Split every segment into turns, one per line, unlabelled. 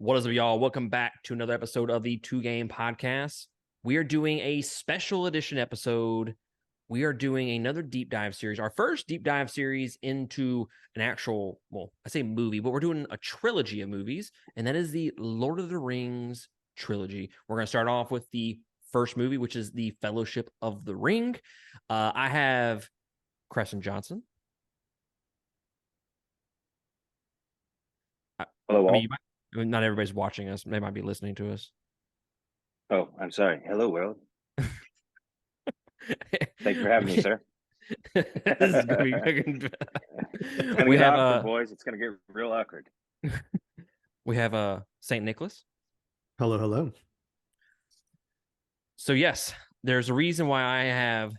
What is up, y'all? Welcome back to another episode of the Two Game Podcast. We are doing a special edition episode. We are doing another deep dive series, our first deep dive series into an actual, well, I say movie, but we're doing a trilogy of movies, and that is the Lord of the Rings trilogy. We're going to start off with the first movie, which is the Fellowship of the Ring. I have Crescent Johnson.
Hello,
I
all.
mean, not everybody's watching us. They might be listening to us.
Oh, I'm sorry. Hello, world. Thank you for having me, sir.
This is gonna be
It's gonna
we
get
have
awkward, boys. It's gonna get real awkward.
we have Saint Nicholas.
Hello, hello.
So yes, there's a reason why I have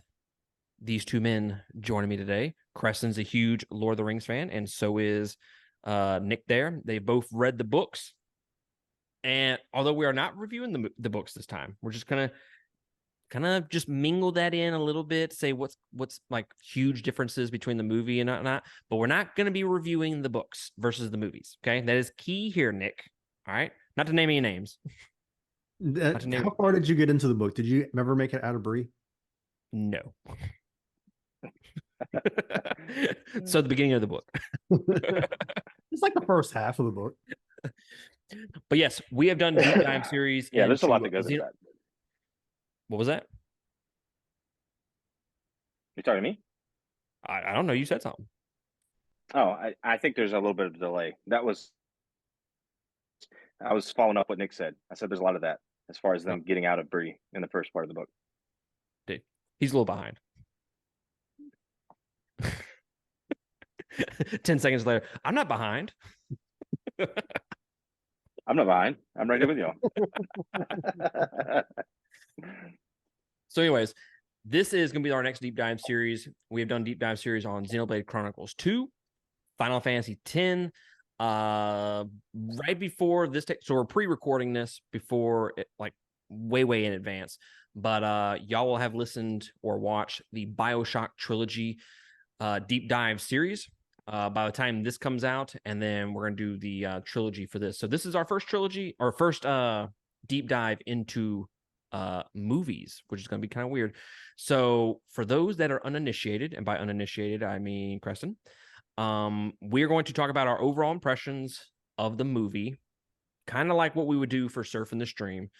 these two men joining me today. Creston's a huge Lord of the Rings fan, and so is Nick there. They both read the books. And although we are not reviewing the books this time, we're just gonna kind of just mingle that in a little bit, say what's like huge differences between the movie and not, but we're not going to be reviewing the books versus the movies. Okay, that is key here, Nick. All right, not to name any names.
How far did you get into the book? Did you ever make it out of Bree?
No. So the beginning of the book.
It's like the first half of the book.
But yes, we have done deep dive series.
Yeah, there's a lot that goes into that.
What was that?
You talking to me?
I don't know. You said something.
Oh, I think there's a little bit of delay. I was following up what Nick said. I said there's a lot of that as far as them getting out of Bree in the first part of the book.
Dude, he's a little behind. 10 seconds later, I'm not behind.
I'm not behind. I'm right there with y'all.
So anyways, this is going to be our next deep dive series. We have done deep dive series on Xenoblade Chronicles 2, Final Fantasy 10, right before this. So we're pre-recording this before it, like way in advance. But y'all will have listened or watched the BioShock trilogy deep dive series by the time this comes out, and then we're going to do the trilogy for this. So this is our first trilogy, our first deep dive into movies, which is going to be kind of weird. So for those that are uninitiated, and by uninitiated I mean Creston, we're going to talk about our overall impressions of the movie, kind of like what we would do for Surfing the Stream,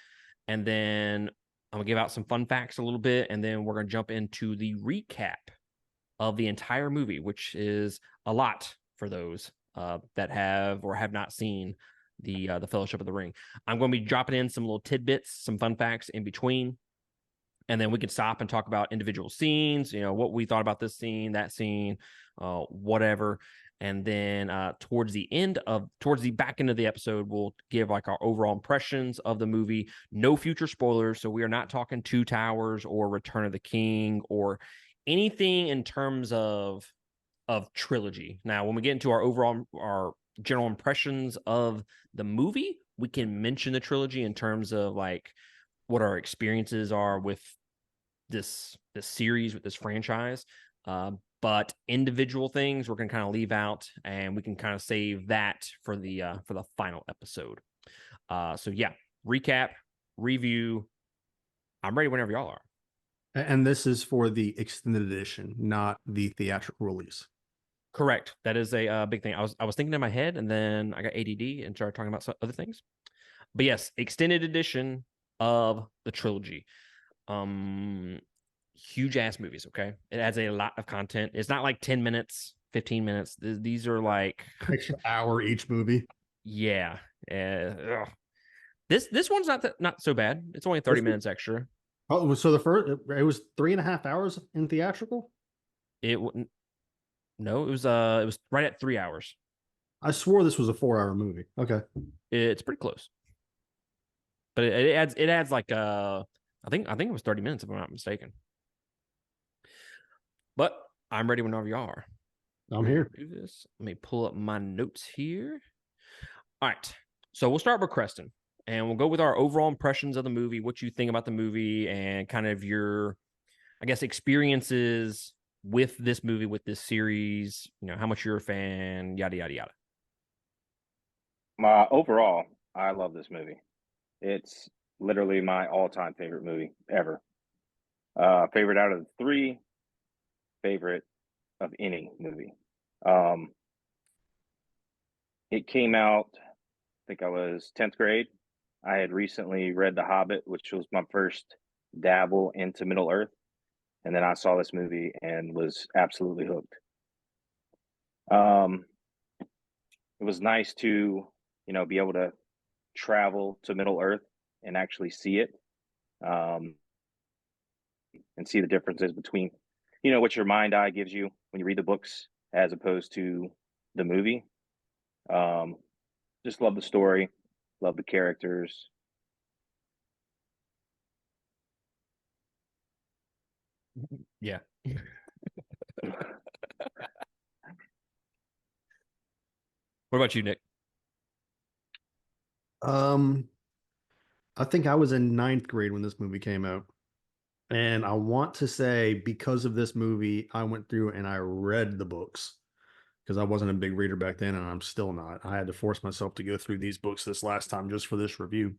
and then I'm gonna give out some fun facts a little bit, and then we're gonna jump into the recap of the entire movie, which is a lot for those that have or have not seen the Fellowship of the Ring. I'm going to be dropping in some little tidbits, some fun facts in between, and then we can stop and talk about individual scenes, what we thought about this scene, that scene, whatever. And then towards the back end of the episode, we'll give like our overall impressions of the movie. No future spoilers, so we are not talking Two Towers or Return of the King or anything in terms of trilogy. Now, when we get into our general impressions of the movie, we can mention the trilogy in terms of like what our experiences are with this series, with this franchise. But individual things we're gonna kind of leave out, and we can kind of save that for the final episode. So yeah, recap, review. I'm ready whenever y'all are.
And this is for the extended edition, not the theatrical release.
Correct. That is a big thing. I was thinking in my head, and then I got ADD and started talking about some other things. But yes, extended edition of the trilogy. Huge ass movies. Okay, it adds a lot of content. It's not like 10 minutes, 15 minutes. These are like
extra hour each movie.
Yeah. This one's not so bad. It's only 30 minutes extra.
Oh, so it was 3.5 hours in theatrical?
It wouldn't. No, it was right at 3 hours.
I swore this was a 4-hour movie. Okay,
it's pretty close, but it adds like I think it was 30 minutes if I'm not mistaken. But I'm ready whenever you are.
I'm here.
Do this. Let me pull up my notes here. All right, so we'll start with Creston, and we'll go with our overall impressions of the movie, what you think about the movie, and kind of your, I guess, experiences with this movie, with this series, how much you're a fan, yada, yada, yada.
Overall, I love this movie. It's literally my all-time favorite movie ever. Favorite out of the three, favorite of any movie. Um, it came out, I think I was 10th grade. I had recently read The Hobbit, which was my first dabble into Middle Earth. And then I saw this movie and was absolutely hooked. Um, it was nice to, be able to travel to Middle Earth and actually see it, um, and see the differences between, what your mind eye gives you when you read the books as opposed to the movie. Um, just love the story, love the characters.
Yeah. What about you, Nick?
Um, I think I was in ninth grade when this movie came out. And I want to say because of this movie, I went through and I read the books because I wasn't a big reader back then, and I'm still not. I had to force myself to go through these books this last time just for this review.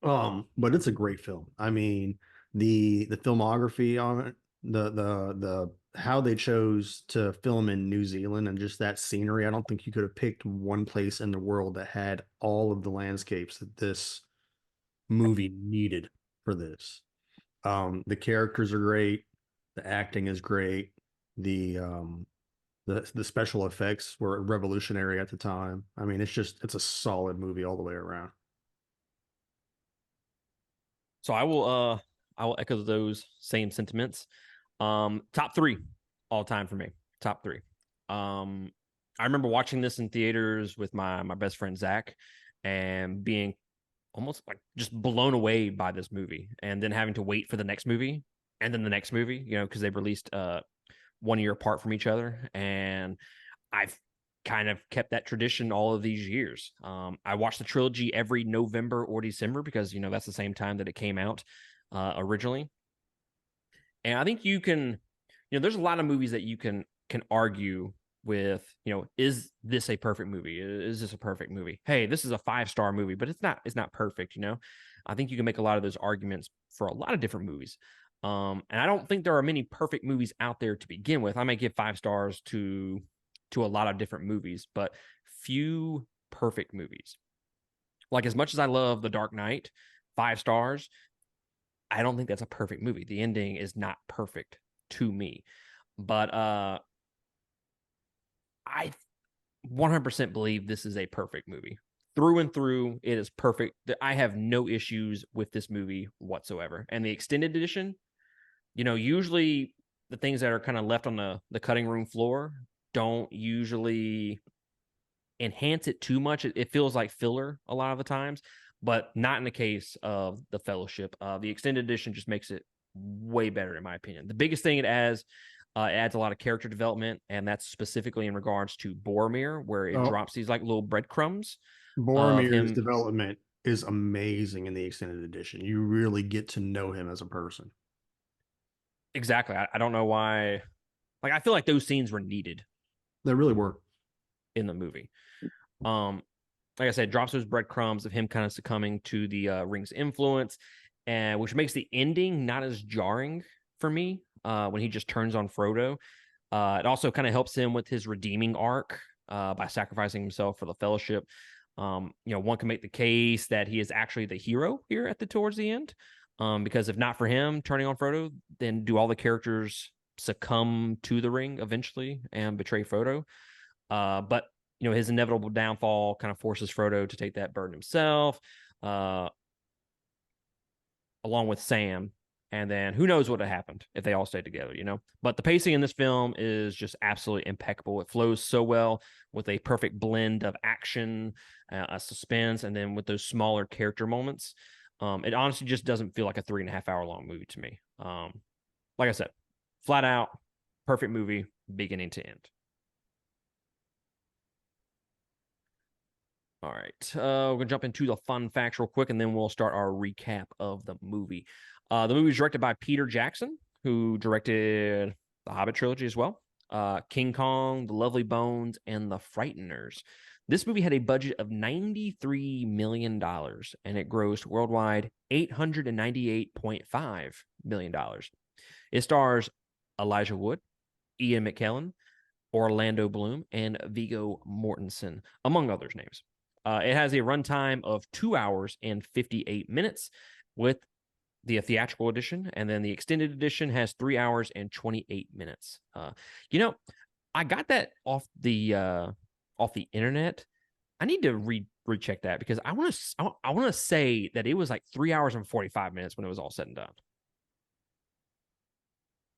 But it's a great film. I mean, the filmography on it, the how they chose to film in New Zealand and just that scenery. I don't think you could have picked one place in the world that had all of the landscapes that this movie needed for this. The characters are great, the acting is great, the the special effects were revolutionary at the time. I mean, it's a solid movie all the way around.
So I will echo those same sentiments. Top three all time for me. Top three. I remember watching this in theaters with my best friend Zach and being almost like just blown away by this movie, and then having to wait for the next movie and then the next movie, because they released 1 year apart from each other. And I've kind of kept that tradition all of these years. I watch the trilogy every November or December because that's the same time that it came out originally. And I think you can, there's a lot of movies that you can argue with, is this a perfect movie? Is this a perfect movie? Hey, this is a 5-star movie, but it's not perfect. I think you can make a lot of those arguments for a lot of different movies. And I don't think there are many perfect movies out there to begin with. I might give 5 stars to a lot of different movies, but few perfect movies. Like, as much as I love The Dark Knight, 5 stars, I don't think that's a perfect movie. The ending is not perfect to me. But I 100% believe this is a perfect movie. Through and through, it is perfect. I have no issues with this movie whatsoever. And the extended edition, usually the things that are kind of left on the cutting room floor don't usually enhance it too much. It feels like filler a lot of the times, but not in the case of the Fellowship. The extended edition just makes it way better, in my opinion. The biggest thing it adds a lot of character development, and that's specifically in regards to Boromir, where it
Oh,
drops these like little breadcrumbs of
Boromir's
him.
development is amazing in the extended edition. You really get to know him as a person.
Exactly. I don't know why. Like, I feel like those scenes were needed
They really were.
in the movie. Um, like I said, drops those breadcrumbs of him kind of succumbing to the ring's influence, and which makes the ending not as jarring for me when he just turns on Frodo. It also kind of helps him with his redeeming arc by sacrificing himself for the Fellowship. One can make the case that he is actually the hero here towards the end, because if not for him turning on Frodo, then do all the characters succumb to the ring eventually and betray Frodo? But his inevitable downfall kind of forces Frodo to take that burden himself, uh, along with Sam. And then who knows what would have happened if they all stayed together. But the pacing in this film is just absolutely impeccable. It flows so well with a perfect blend of action, suspense, and then with those smaller character moments. It honestly just doesn't feel like a 3.5 hour long movie to me. Like I said, flat out, perfect movie, beginning to end. All right. We're going to jump into the fun facts real quick, and then we'll start our recap of the movie. The movie was directed by Peter Jackson, who directed the Hobbit trilogy as well. King Kong, The Lovely Bones, and The Frighteners. This movie had a budget of $93 million, and it grossed worldwide $898.5 million. It stars Elijah Wood, Ian McKellen, Orlando Bloom, and Viggo Mortensen, among others' names. It has a runtime of 2 hours and 58 minutes with the theatrical edition, and then the extended edition has 3 hours and 28 minutes. I got that off the internet. I need to recheck that because I want to say that it was like 3 hours and 45 minutes when it was all said and done.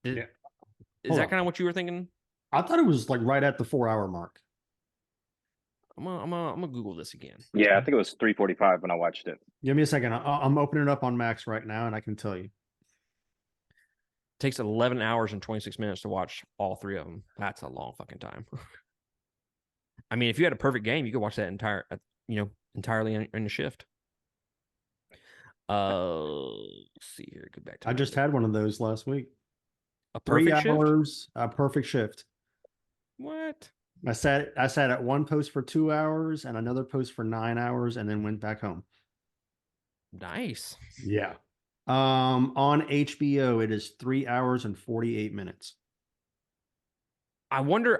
Yeah.
Is that kind of what you were thinking?
I thought it was like right at the 4-hour mark.
I'm gonna Google this again.
Yeah, I think it was 3:45 when I watched it.
Give me a second. I'm opening it up on Max right now, and I can tell you.
It takes 11 hours and 26 minutes to watch all three of them. That's a long fucking time. I mean, if you had a perfect game, you could watch that entirely in a shift. Let's see here. Go back to
I just had one of those last week.
a perfect
3
shift.
hours, a perfect shift.
What?
I sat at one post for 2 hours and another post for 9 hours, and then went back home.
Nice.
Yeah. On HBO, it is 3 hours and 48 minutes.
I wonder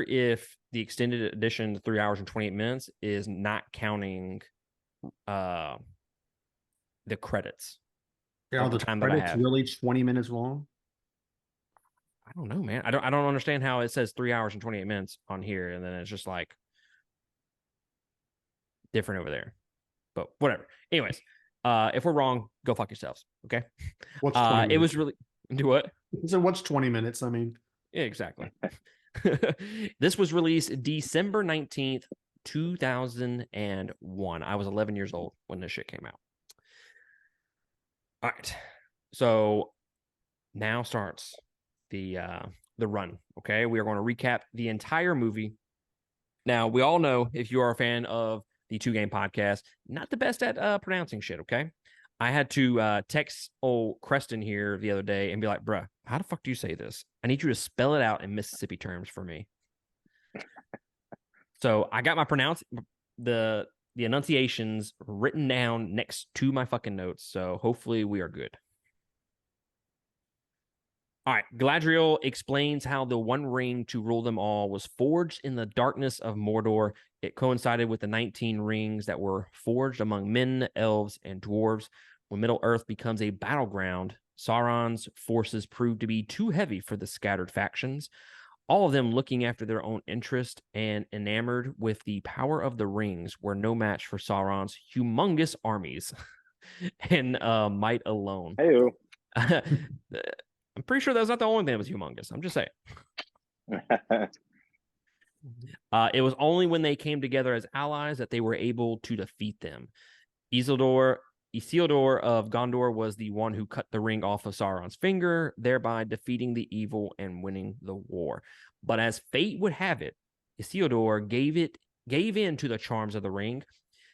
if the extended edition, 3 hours and 28 minutes, is not counting the credits.
Are the
time that I
credits
have.
really 20 minutes long?
I don't know, man. I don't understand how it says 3 hours and 28 minutes on here, and then it's just like different over there. But whatever. Anyways, if we're wrong, go fuck yourselves. Okay.
What's 20 minutes?
It was really do what?
So what's 20 minutes? I mean,
yeah, exactly. This was released December 19th, 2001. I was 11 years old when this shit came out. All right. So now starts the run. Okay. We are going to recap the entire movie. Now, we all know, if you are a fan of the Two Game Podcast, not the best at pronouncing shit. Okay. I had to text old Creston here the other day and be like, bruh, how the fuck do you say this? I need you to spell it out in Mississippi terms for me. So I got my the enunciations written down next to my fucking notes. So hopefully we are good. All right. Galadriel explains how the One Ring to rule them all was forged in the darkness of Mordor. It coincided with the 19 rings that were forged among men, elves, and dwarves. When Middle-earth becomes a battleground, Sauron's forces proved to be too heavy for the scattered factions, all of them looking after their own interest and enamored with the power of the rings, were no match for Sauron's humongous armies and might alone.
Hey-o.
I'm pretty sure that's not the only thing that was humongous. I'm just saying. It was only when they came together as allies that they were able to defeat them. Isildur of Gondor was the one who cut the ring off of Sauron's finger, thereby defeating the evil and winning the war. But as fate would have it, Isildur gave in to the charms of the ring.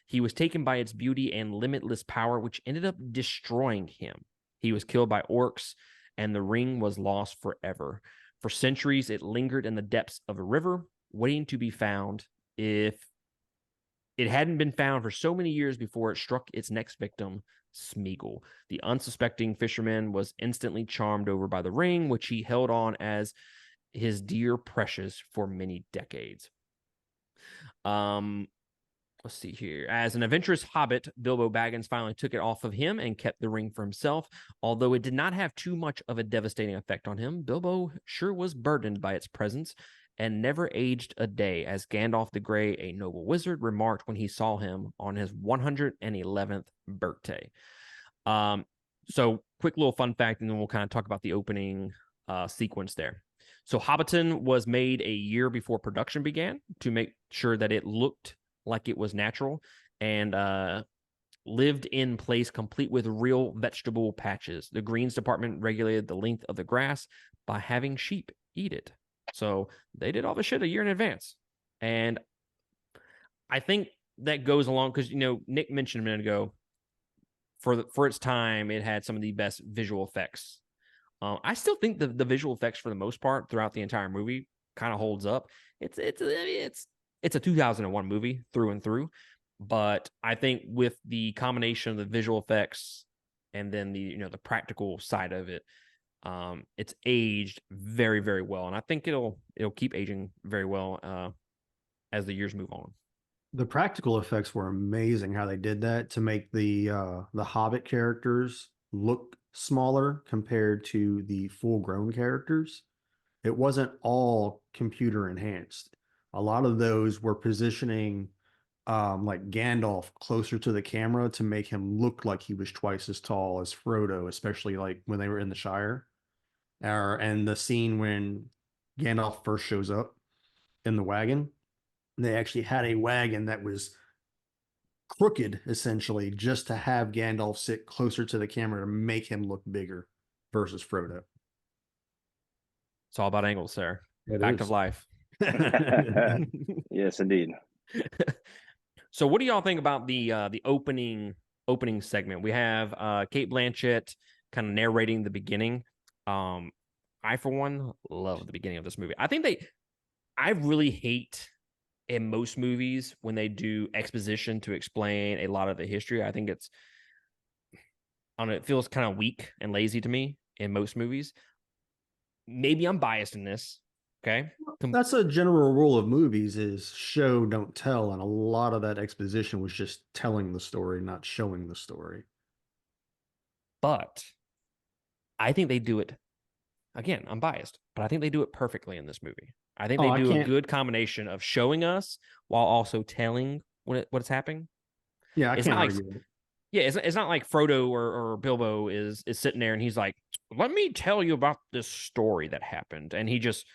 He was taken by its beauty and limitless power, which ended up destroying him. He was killed by orcs, and the ring was lost forever. For centuries, it lingered in the depths of a river, waiting to be found. If it hadn't been found for so many years before it struck its next victim, Smeagol. The unsuspecting fisherman was instantly charmed over by the ring, which he held on as his dear precious for many decades. Let's see here. As an adventurous hobbit, Bilbo Baggins finally took it off of him and kept the ring for himself. Although it did not have too much of a devastating effect on him, Bilbo sure was burdened by its presence and never aged a day, as Gandalf the Grey, a noble wizard, remarked when he saw him on his 111th birthday. So quick little fun fact, and then we'll kind of talk about the opening sequence there. So Hobbiton was made a year before production began to make sure that it looked like it was natural, and lived in place complete with real vegetable patches. The greens department regulated the length of the grass by having sheep eat it. So they did all the shit a year in advance. And I think that goes along because, Nick mentioned a minute ago, for its time, it had some of the best visual effects I still think the visual effects for the most part throughout the entire movie kind of holds up. It's a 2001 movie through and through, but I think with the combination of the visual effects and then the practical side of it, it's aged very, very well, and I think it'll keep aging very well as the years move on.
The practical effects were amazing how they did that to make the Hobbit characters look smaller compared to the full-grown characters. It wasn't all computer enhanced. A lot of those were positioning like Gandalf closer to the camera to make him look like he was twice as tall as Frodo, especially like when they were in the Shire. And the scene when Gandalf first shows up in the wagon, they actually had a wagon that was crooked essentially just to have Gandalf sit closer to the camera to make him look bigger versus Frodo.
It's all about angles, sir.
It
Fact
is.
of life.
Yes, indeed.
So, what do y'all think about the opening segment? We have Kate Blanchett kind of narrating the beginning. I, for one, love the beginning of this movie. I really hate in most movies when they do exposition to explain a lot of the history. I think I don't know, it feels kind of weak and lazy to me in most movies. Maybe I'm biased in this. Okay.
That's a general rule of movies is show, don't tell. And a lot of that exposition was just telling the story, not showing the story.
But I think they do it, again, I'm biased, but I think they do it perfectly in this movie. I think they do a good combination of showing us while also telling what's happening.
Yeah, I
It's
can't
not
argue with it.
Yeah, it's not like Frodo or Bilbo is sitting there and he's like, "Let me tell you about this story that happened," and he just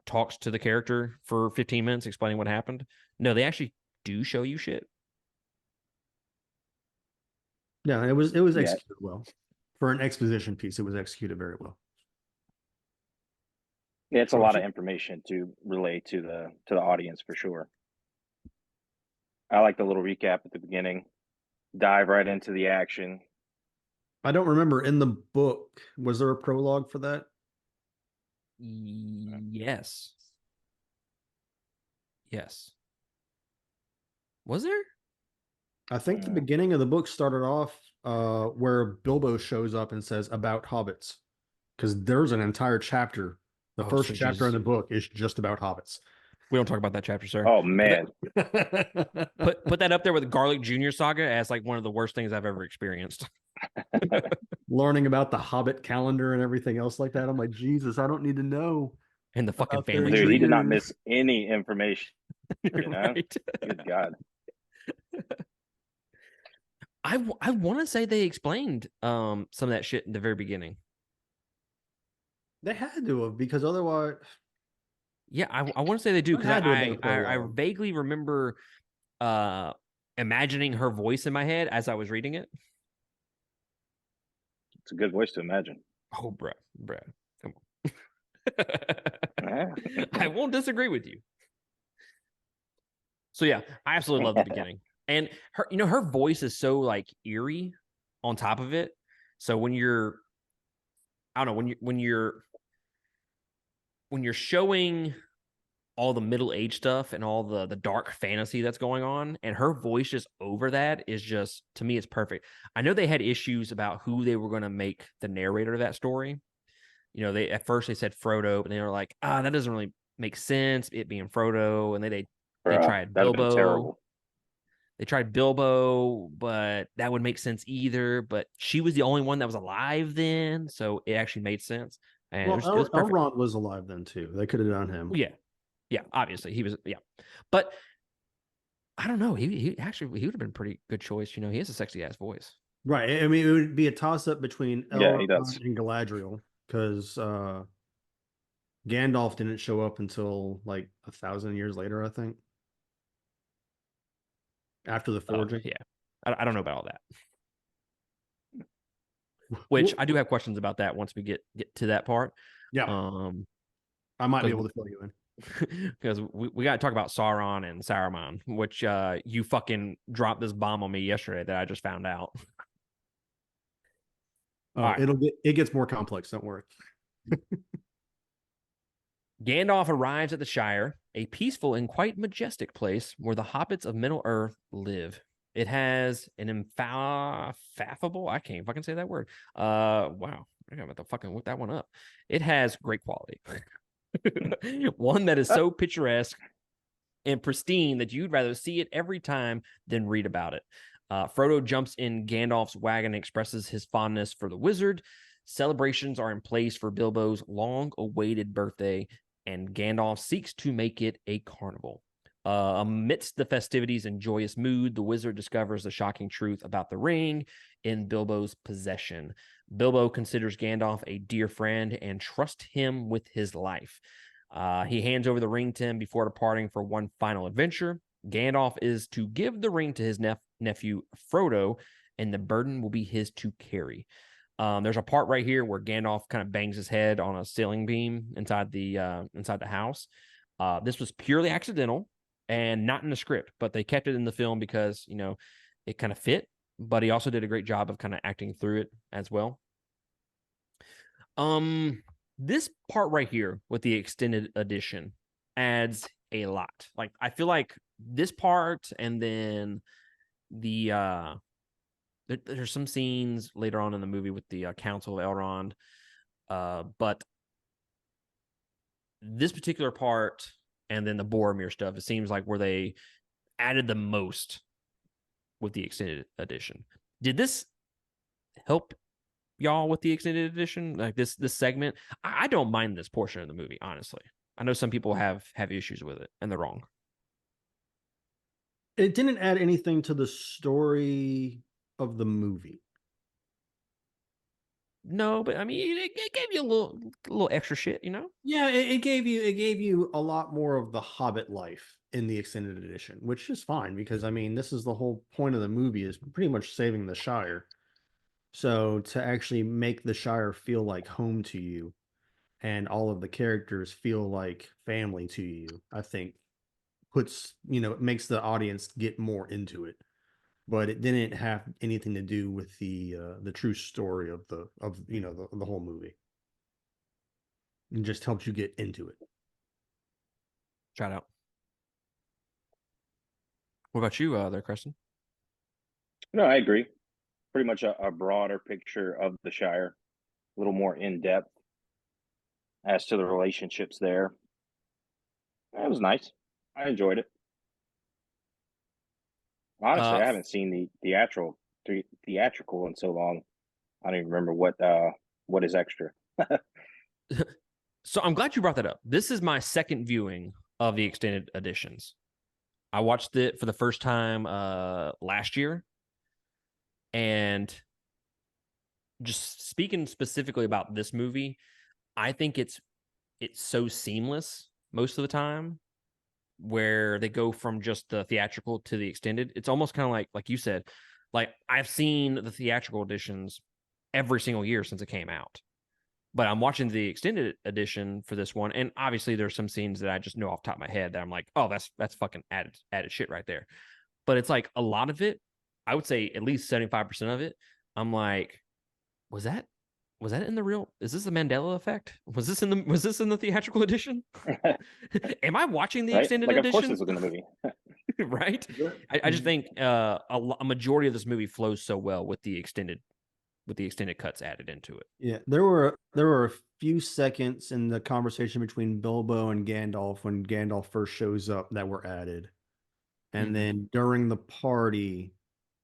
talks to the character for 15 minutes explaining what happened. No, they actually do show you shit.
Yeah, it was
Yeah.
executed well. For an exposition piece, it was executed very well.
Yeah, it's a lot of information to relay to the audience for sure. I like the little recap at the beginning. Dive right into the action.
I don't remember in the book, was there a prologue for that?
Yes. Yes. Was there?
I think the beginning of the book started off where Bilbo shows up and says about hobbits, because there's an entire chapter. The first chapter in the book is just about hobbits.
We don't talk about that chapter, sir.
Oh man,
put that up there with Garlic Junior Saga as like one of the worst things I've ever experienced.
Learning about the Hobbit calendar and everything else like that, I'm like, Jesus, I don't need to know.
And the fucking family
dude,
tree.
he did not miss any information. You know,
Right.
Good God.
I want to say they explained some of that shit in the very beginning.
They had to have, because otherwise,
yeah, I want to say they do, because I vaguely remember imagining her voice in my head as I was reading it.
It's a good voice to imagine.
Oh, bruh, come on. I won't disagree with you. So yeah, I absolutely love the beginning. And her voice is so like eerie on top of it. So when you're, I don't know, when you're showing all the middle age stuff and all the dark fantasy that's going on, and her voice just over that is just, to me, it's perfect. I know they had issues about who they were going to make the narrator of that story. They at first they said Frodo, but they were like, that doesn't really make sense, it being Frodo. And they tried Bilbo. They tried Bilbo, but that would make sense either. But she was the only one that was alive then, so it actually made sense. And it was
Elrond was alive then too. They could have done him.
Yeah, obviously he was. Yeah, but I don't know. He would have been a pretty good choice. He has a sexy ass voice.
Right. I mean, it would be a toss up between Elrond and Galadriel, because Gandalf didn't show up until like 1,000 years later, I think. After the forging.
Yeah. I don't know about all that. Which I do have questions about that once we get to that part.
Yeah. I might be able to fill you in.
Because we got to talk about Sauron and Saruman, which you fucking dropped this bomb on me yesterday that I just found out.
Oh,
All right.
it gets more complex. Don't worry.
Gandalf arrives at the Shire, a peaceful and quite majestic place where the hobbits of Middle Earth live. It has an infathomable, I can't fucking say that word. Wow. I got to fucking look that one up. It has great quality. One that is so picturesque and pristine that you'd rather see it every time than read about it. Frodo jumps in Gandalf's wagon and expresses his fondness for the wizard. Celebrations are in place for Bilbo's long-awaited birthday, and Gandalf seeks to make it a carnival. Amidst the festivities and joyous mood, the wizard discovers the shocking truth about the ring in Bilbo's possession. Bilbo considers Gandalf a dear friend and trusts him with his life. He hands over the ring to him before departing for one final adventure. Gandalf is to give the ring to his nephew Frodo, and the burden will be his to carry. There's a part right here where Gandalf kind of bangs his head on a ceiling beam inside the house. This was purely accidental and not in the script, but they kept it in the film because it kind of fit. But he also did a great job of kind of acting through it as well. This part right here with the extended edition adds a lot. Like, I feel like this part, and then there's some scenes later on in the movie with the Council of Elrond, but this particular part and then the Boromir stuff, it seems like where they added the most with the extended edition. Did this help y'all with the extended edition, like this segment? I don't mind this portion of the movie, honestly. I know some people have issues with it, and they're wrong.
It didn't add anything to the story of the movie.
No, but I mean, it gave you a little extra shit,
Yeah, it gave you a lot more of the Hobbit life in the extended edition, which is fine because I mean, this is the whole point of the movie, is pretty much saving the Shire. So to actually make the Shire feel like home to you and all of the characters feel like family to you, I think it makes the audience get more into it. But it didn't have anything to do with the true story of the whole movie. It just helps you get into it.
Shout out. What about you there, Preston?
No, I agree. Pretty much a broader picture of the Shire, a little more in depth as to the relationships there. It was nice. I enjoyed it. Honestly, I haven't seen the theatrical in so long. I don't even remember what is extra.
So I'm glad you brought that up. This is my second viewing of the extended editions. I watched it for the first time last year, and just speaking specifically about this movie, I think it's so seamless most of the time, where they go from just the theatrical to the extended. It's almost kind of like you said, like I've seen the theatrical editions every single year since it came out, but I'm watching the extended edition for this one, and obviously there's some scenes that I just know off the top of my head that I'm like, oh, that's fucking added shit right there. But it's like a lot of it, I would say at least 75% of it, I'm like, was that in the real? Is this the Mandela effect? Was this in the theatrical edition? Am I watching the
Right?
extended
Like, of course,
edition?
this was in the movie.
Right? I just think a majority of this movie flows so well with the extended cuts added into it.
Yeah, there were a few seconds in the conversation between Bilbo and Gandalf when Gandalf first shows up that were added. And then during the party,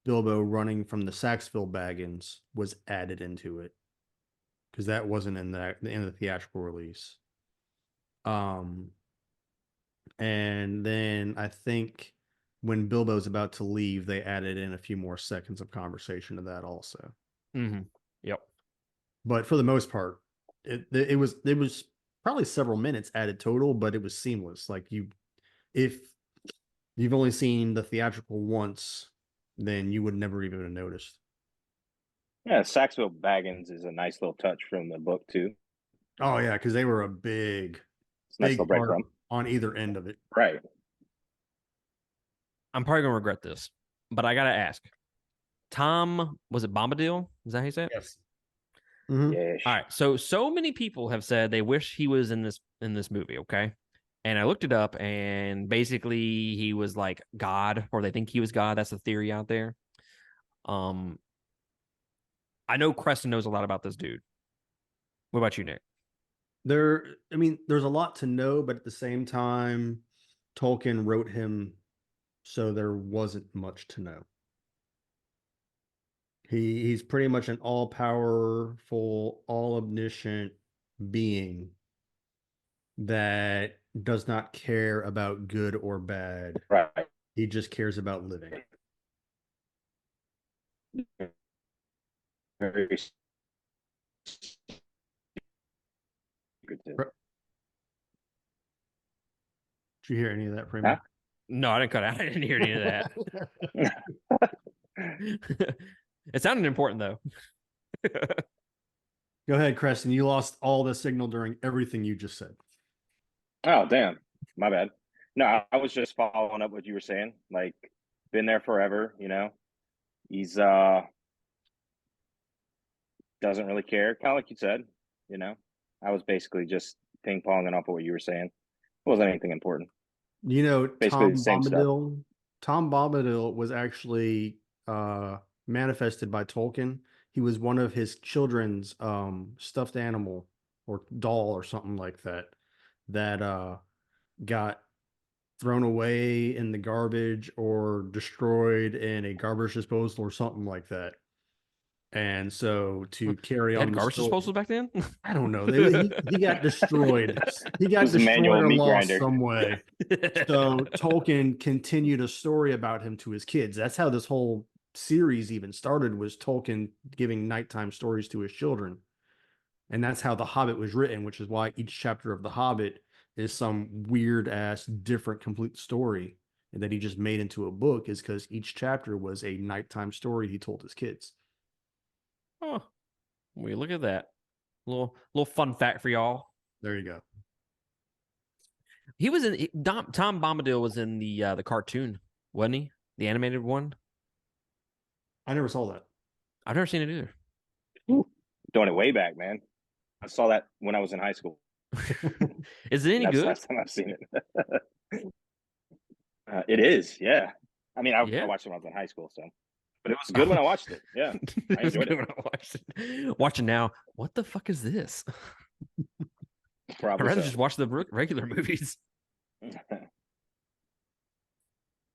Bilbo running from the Saxville Baggins was added into it because that wasn't in the theatrical release. And then I think when Bilbo's about to leave, they added in a few more seconds of conversation to that also.
Yep.
But for the most part, it was probably several minutes added total, but it was seamless. Like if you've only seen the theatrical once, then you would never even have noticed.
Yeah, Saxville Baggins is a nice little touch from the book too.
Oh yeah, because they were a big
Nice little
part
breadcrumb
on either end of it.
Right.
I'm probably gonna regret this, but I gotta ask. Tom, was it Bombadil? Is that how you say it?
Yes. Mhm.
Ish.
All right. So many people have said they wish he was in this movie, okay? And I looked it up and basically he was like God, or they think he was God. That's the theory out there. Um I know Creston knows a lot about this dude. What about you, Nick?
I mean, there's a lot to know, but at the same time, Tolkien wrote him so there wasn't much to know. He's pretty much an all powerful, all omniscient being that does not care about good or bad.
Right.
He just cares about living.
Very secretive.
Did you hear any of that,
Huh?
Freeman?
No, I didn't cut out. I didn't hear any of that. It sounded important though.
Go ahead, Creston. You lost all the signal during everything you just said.
Oh, damn. My bad. No, I was just following up what you were saying. Like, been there forever, you know. He's doesn't really care, kind of like you said, you know. I was basically just ping ponging off of what you were saying. It wasn't anything important.
You know,
Basically the same stuff.
Tom Bombadil was actually manifested by Tolkien. He was one of his children's stuffed animal or doll or something like that that got thrown away in the garbage or destroyed in a garbage disposal or something like that. And so to carry
They had
on the
garbage
story,
disposal back then.
I don't know. He got destroyed. He
It
got
was a
destroyed
manual
or
meat
lost
grinder.
some way. So Tolkien continued a story about him to his kids. That's how this whole series even started, was Tolkien giving nighttime stories to his children. And that's how The Hobbit was written, which is why each chapter of The Hobbit is some weird ass different complete story that he just made into a book, is because each chapter was a nighttime story he told his kids.
Oh, we look at that. Little fun fact for y'all.
There you go.
He was in Tom Bombadil was in the cartoon, wasn't he? The animated one.
I never saw that.
I've never seen it either.
Ooh, doing it way back, man. I saw that when I was in high school.
Is it any
That's the
good?
last time I've seen it. It is, yeah. I mean, I
Yeah.
watched it when I was in high school, so, but it was good when I watched it. Yeah,
It
I
was
enjoyed
good
it.
when I watched it. Watching now, what the fuck is this? I'd
Probably
rather
so.
just watch the regular movies.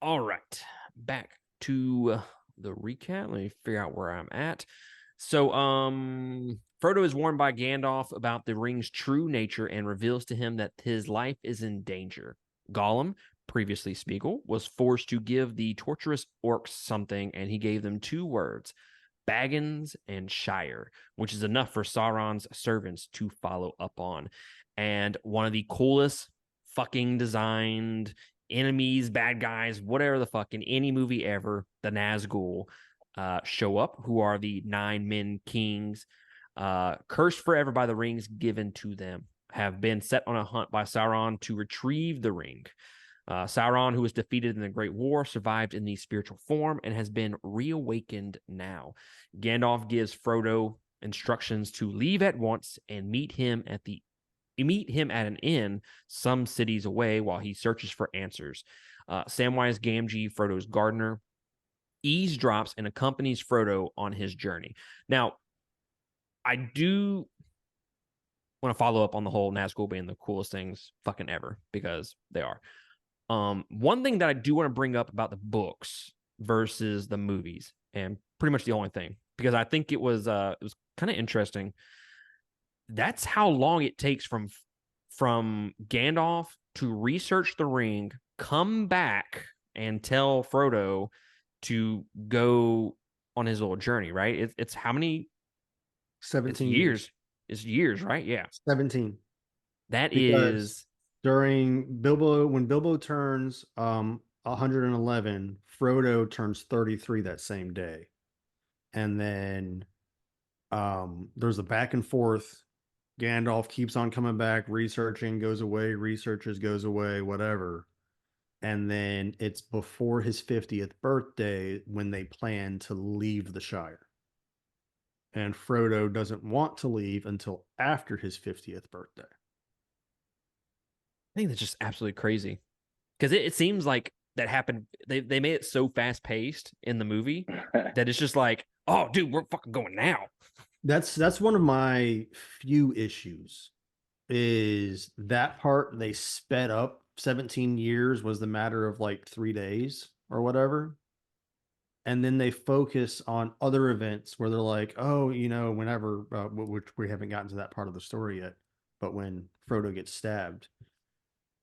All right, back to the recap. Let me figure out where I'm at. So, Frodo is warned by Gandalf about the ring's true nature and reveals to him that his life is in danger. Gollum, previously Smeagol, was forced to give the torturous orcs something, and he gave them 2 words: Baggins and Shire, which is enough for Sauron's servants to follow up on. And one of the coolest fucking designed enemies, bad guys, whatever the fuck, in any movie ever, the Nazgul show up, who are the 9 men kings, cursed forever by the rings given to them, have been set on a hunt by Sauron to retrieve the ring. Sauron, who was defeated in the Great War, survived in the spiritual form and has been reawakened now. Gandalf gives Frodo instructions to leave at once and meet him at an inn some cities away while he searches for answers. Samwise Gamgee, Frodo's gardener, eavesdrops and accompanies Frodo on his journey. Now, I do want to follow up on the whole Nazgul being the coolest things fucking ever, because they are. One thing that I do want to bring up about the books versus the movies, and pretty much the only thing, because I think it was kind of interesting. That's how long it takes from Gandalf to research the ring, come back and tell Frodo to go on his little journey, right? It's how many?
17
years. It's years, right? Yeah.
17.
That
Because
is
during when Bilbo turns 111, Frodo turns 33 that same day. And then there's a back and forth. Gandalf keeps on coming back, researching, goes away, researches, goes away, whatever. And then it's before his 50th birthday when they plan to leave the Shire. and Frodo doesn't want to leave until after his 50th birthday.
I think that's just absolutely crazy because it seems like that happened. They made it so fast paced in the movie that it's just like, oh, dude, we're fucking going now.
That's one of my few issues. Is that part they sped up 17 years was the matter of like 3 days or whatever. And then they focus on other events where they're like, oh, whenever, which we haven't gotten to that part of the story yet, but when Frodo gets stabbed,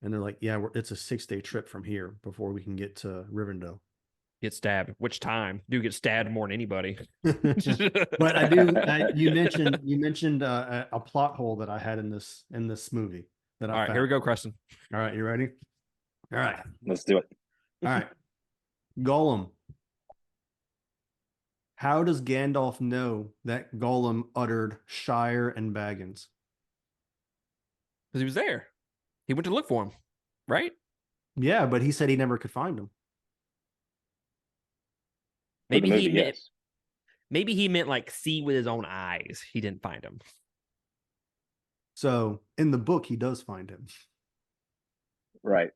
and they're like, yeah, it's a 6-day trip from here before we can get to Rivendell.
Get stabbed. Which time? Do get stabbed more than anybody.
But you mentioned a plot hole that I had in this movie. All
right, here we go, Creston.
All right, you ready? All right,
let's do it.
All right, Gollum. How does Gandalf know that Gollum uttered Shire and Baggins?
Because he was there. He went to look for him, right?
Yeah, but he said he never could find him.
Maybe he meant like see with his own eyes. He didn't find him.
So in the book, he does find him.
Right.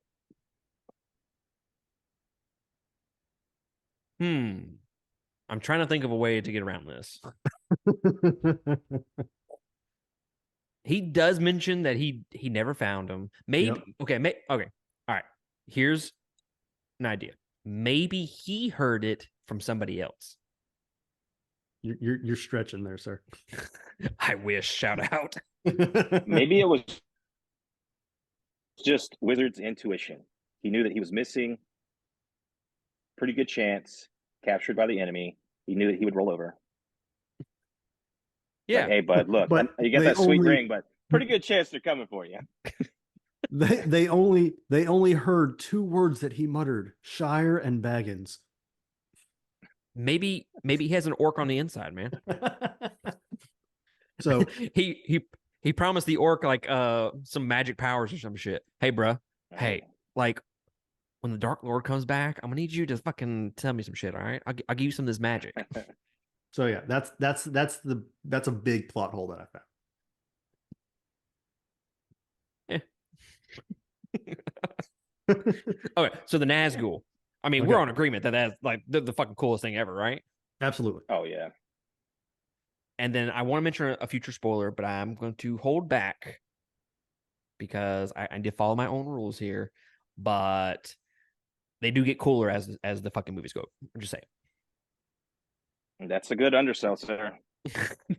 I'm trying to think of a way to get around this. He does mention that he never found him. Maybe okay. All right. Here's an idea. Maybe he heard it from somebody else.
You're stretching there, sir.
I wish. Shout out.
Maybe it was just Wizard's intuition. He knew that he was missing. Pretty good chance. Captured by the enemy. He knew that he would roll over.
Yeah.
Like, hey, bud, look, you got that sweet ring, but pretty good chance they're coming for you.
They only heard 2 words that he muttered: Shire and Baggins.
Maybe he has an orc on the inside, man.
So
he promised the orc like some magic powers or some shit. Hey, bruh. Hey, like when the Dark Lord comes back, I'm gonna need you to fucking tell me some shit. All right, I'll give you some of this magic.
So yeah, that's a big plot hole that I found.
Okay, so the Nazgul. I mean, we're on agreement that that's like the fucking coolest thing ever, right?
Absolutely.
Oh yeah.
And then I want to mention a future spoiler, but I'm going to hold back because I did follow my own rules here. But they do get cooler as the fucking movies go. I'm just saying.
That's a good undersell, sir.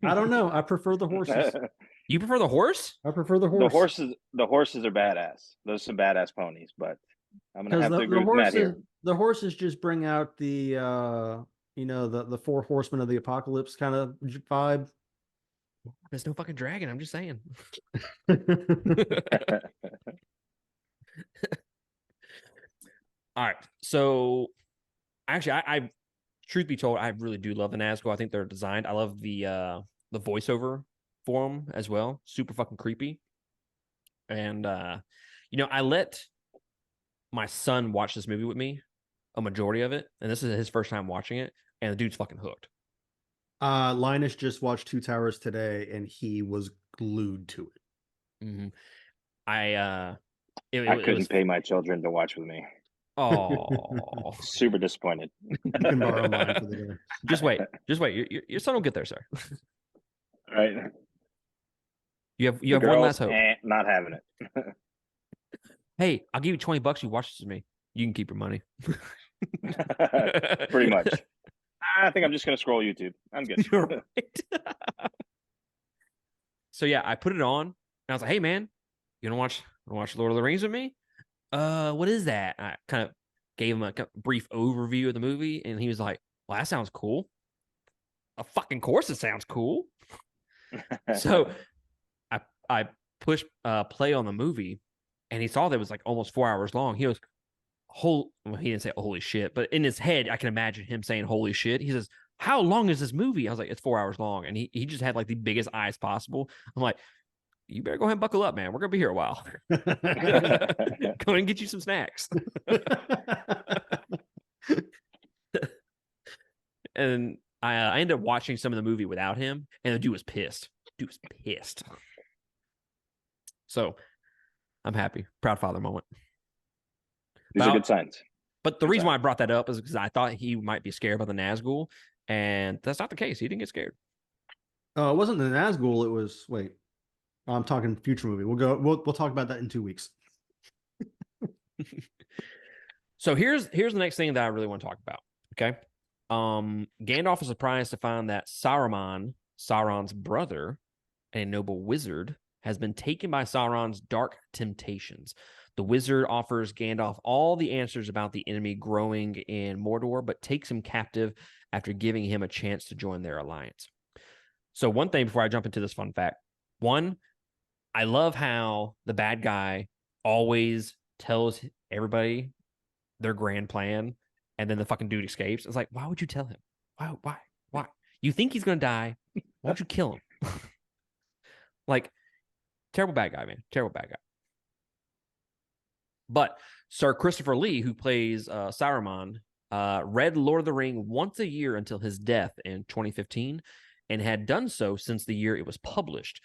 I don't know. I prefer the horses.
You prefer the horse?
I prefer the horse.
The horses are badass. Those are some badass ponies, but I'm gonna have to agree with Matt here.
The horses just bring out the the 4 horsemen of the apocalypse kind of vibe.
There's no fucking dragon. I'm just saying. All right. So actually, I truth be told, I really do love the Nazgul. I think they're designed. I love the voiceover for them as well. Super fucking creepy. And I let my son watch this movie with me, a majority of it, and this is his first time watching it, and the dude's fucking hooked.
Linus just watched 2 Towers today, and he was glued to it.
Mm-hmm.
I couldn't pay my children to watch with me.
Oh,
super disappointed.
You can borrow mine for the day.
Just wait. Your son will get there, sir.
All right.
You have one last hope.
Not having it.
Hey, I'll give you $20. You watch this with me. You can keep your money.
Pretty much. I think I'm just gonna scroll YouTube. I'm good.
You're right. So yeah, I put it on, and I was like, "Hey, man, you wanna watch Lord of the Rings with me? What is that?" I kind of gave him a brief overview of the movie, and he was like, "Well, that sounds cool. A fucking course, it sounds cool." So I pushed play on the movie, and he saw that it was like almost 4 hours long. He was he didn't say holy shit, but in his head, I can imagine him saying holy shit. He says, "How long is this movie?" I was like, "It's 4 hours long." And he just had like the biggest eyes possible. I'm like, "You better go ahead and buckle up, man. We're gonna be here a while. Go ahead and get you some snacks." And I ended up watching some of the movie without him, and the dude was pissed. So I'm happy. Proud father moment.
These are good signs.
But the reason why I brought that up is because I thought he might be scared by the Nazgul, and that's not the case. He didn't get scared.
It wasn't the Nazgul. It was I'm talking future movie. We'll talk about that in 2 weeks.
So here's the next thing that I really want to talk about. Okay. Gandalf is surprised to find that Sauron's brother, a noble wizard, has been taken by Sauron's dark temptations. The wizard offers Gandalf all the answers about the enemy growing in Mordor, but takes him captive after giving him a chance to join their alliance. So one thing before I jump into this fun fact. One, I love how the bad guy always tells everybody their grand plan, and then the fucking dude escapes. It's like, why would you tell him? Why? You think he's gonna die? Why don't you kill him? Like, terrible bad guy, man. Terrible bad guy. But Sir Christopher Lee, who plays Saruman, read Lord of the Ring once a year until his death in 2015, and had done so since the year it was published.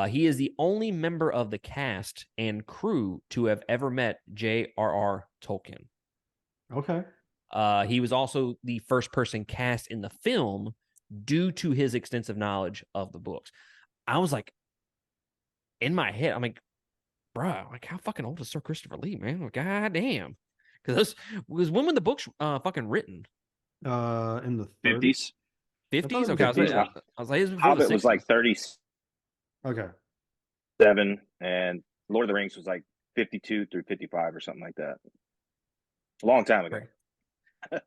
He is the only member of the cast and crew to have ever met J.R.R. Tolkien.
Okay.
He was also the first person cast in the film due to his extensive knowledge of the books. I was like, in my head, I'm like, bro, like how fucking old is Sir Christopher Lee, man? God damn. Because when were the books fucking written?
In the
50s.
50s? Okay,
50s.
I was like,
Hobbit was like 37,
Okay.
and Lord of the Rings was like 52 through 55 or something like that. A long time ago.
Right.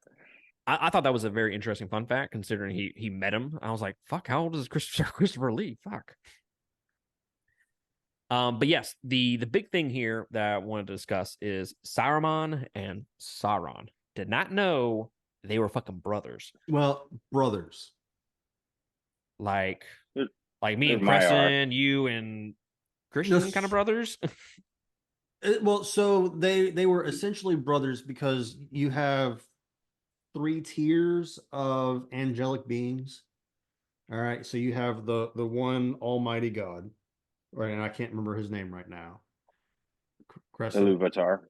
I thought that was a very interesting fun fact, considering he met him. I was like, fuck, how old is Christopher Lee? Fuck. But yes, the big thing here that I wanted to discuss is Saruman and Sauron did not know they were fucking brothers.
Well, brothers.
Like me
There's
and Preston, you and Christian kind of brothers.
Well, so they were essentially brothers because you have 3 tiers of angelic beings. All right, so you have the one Almighty God, right? And I can't remember his name right now.
Iluvatar.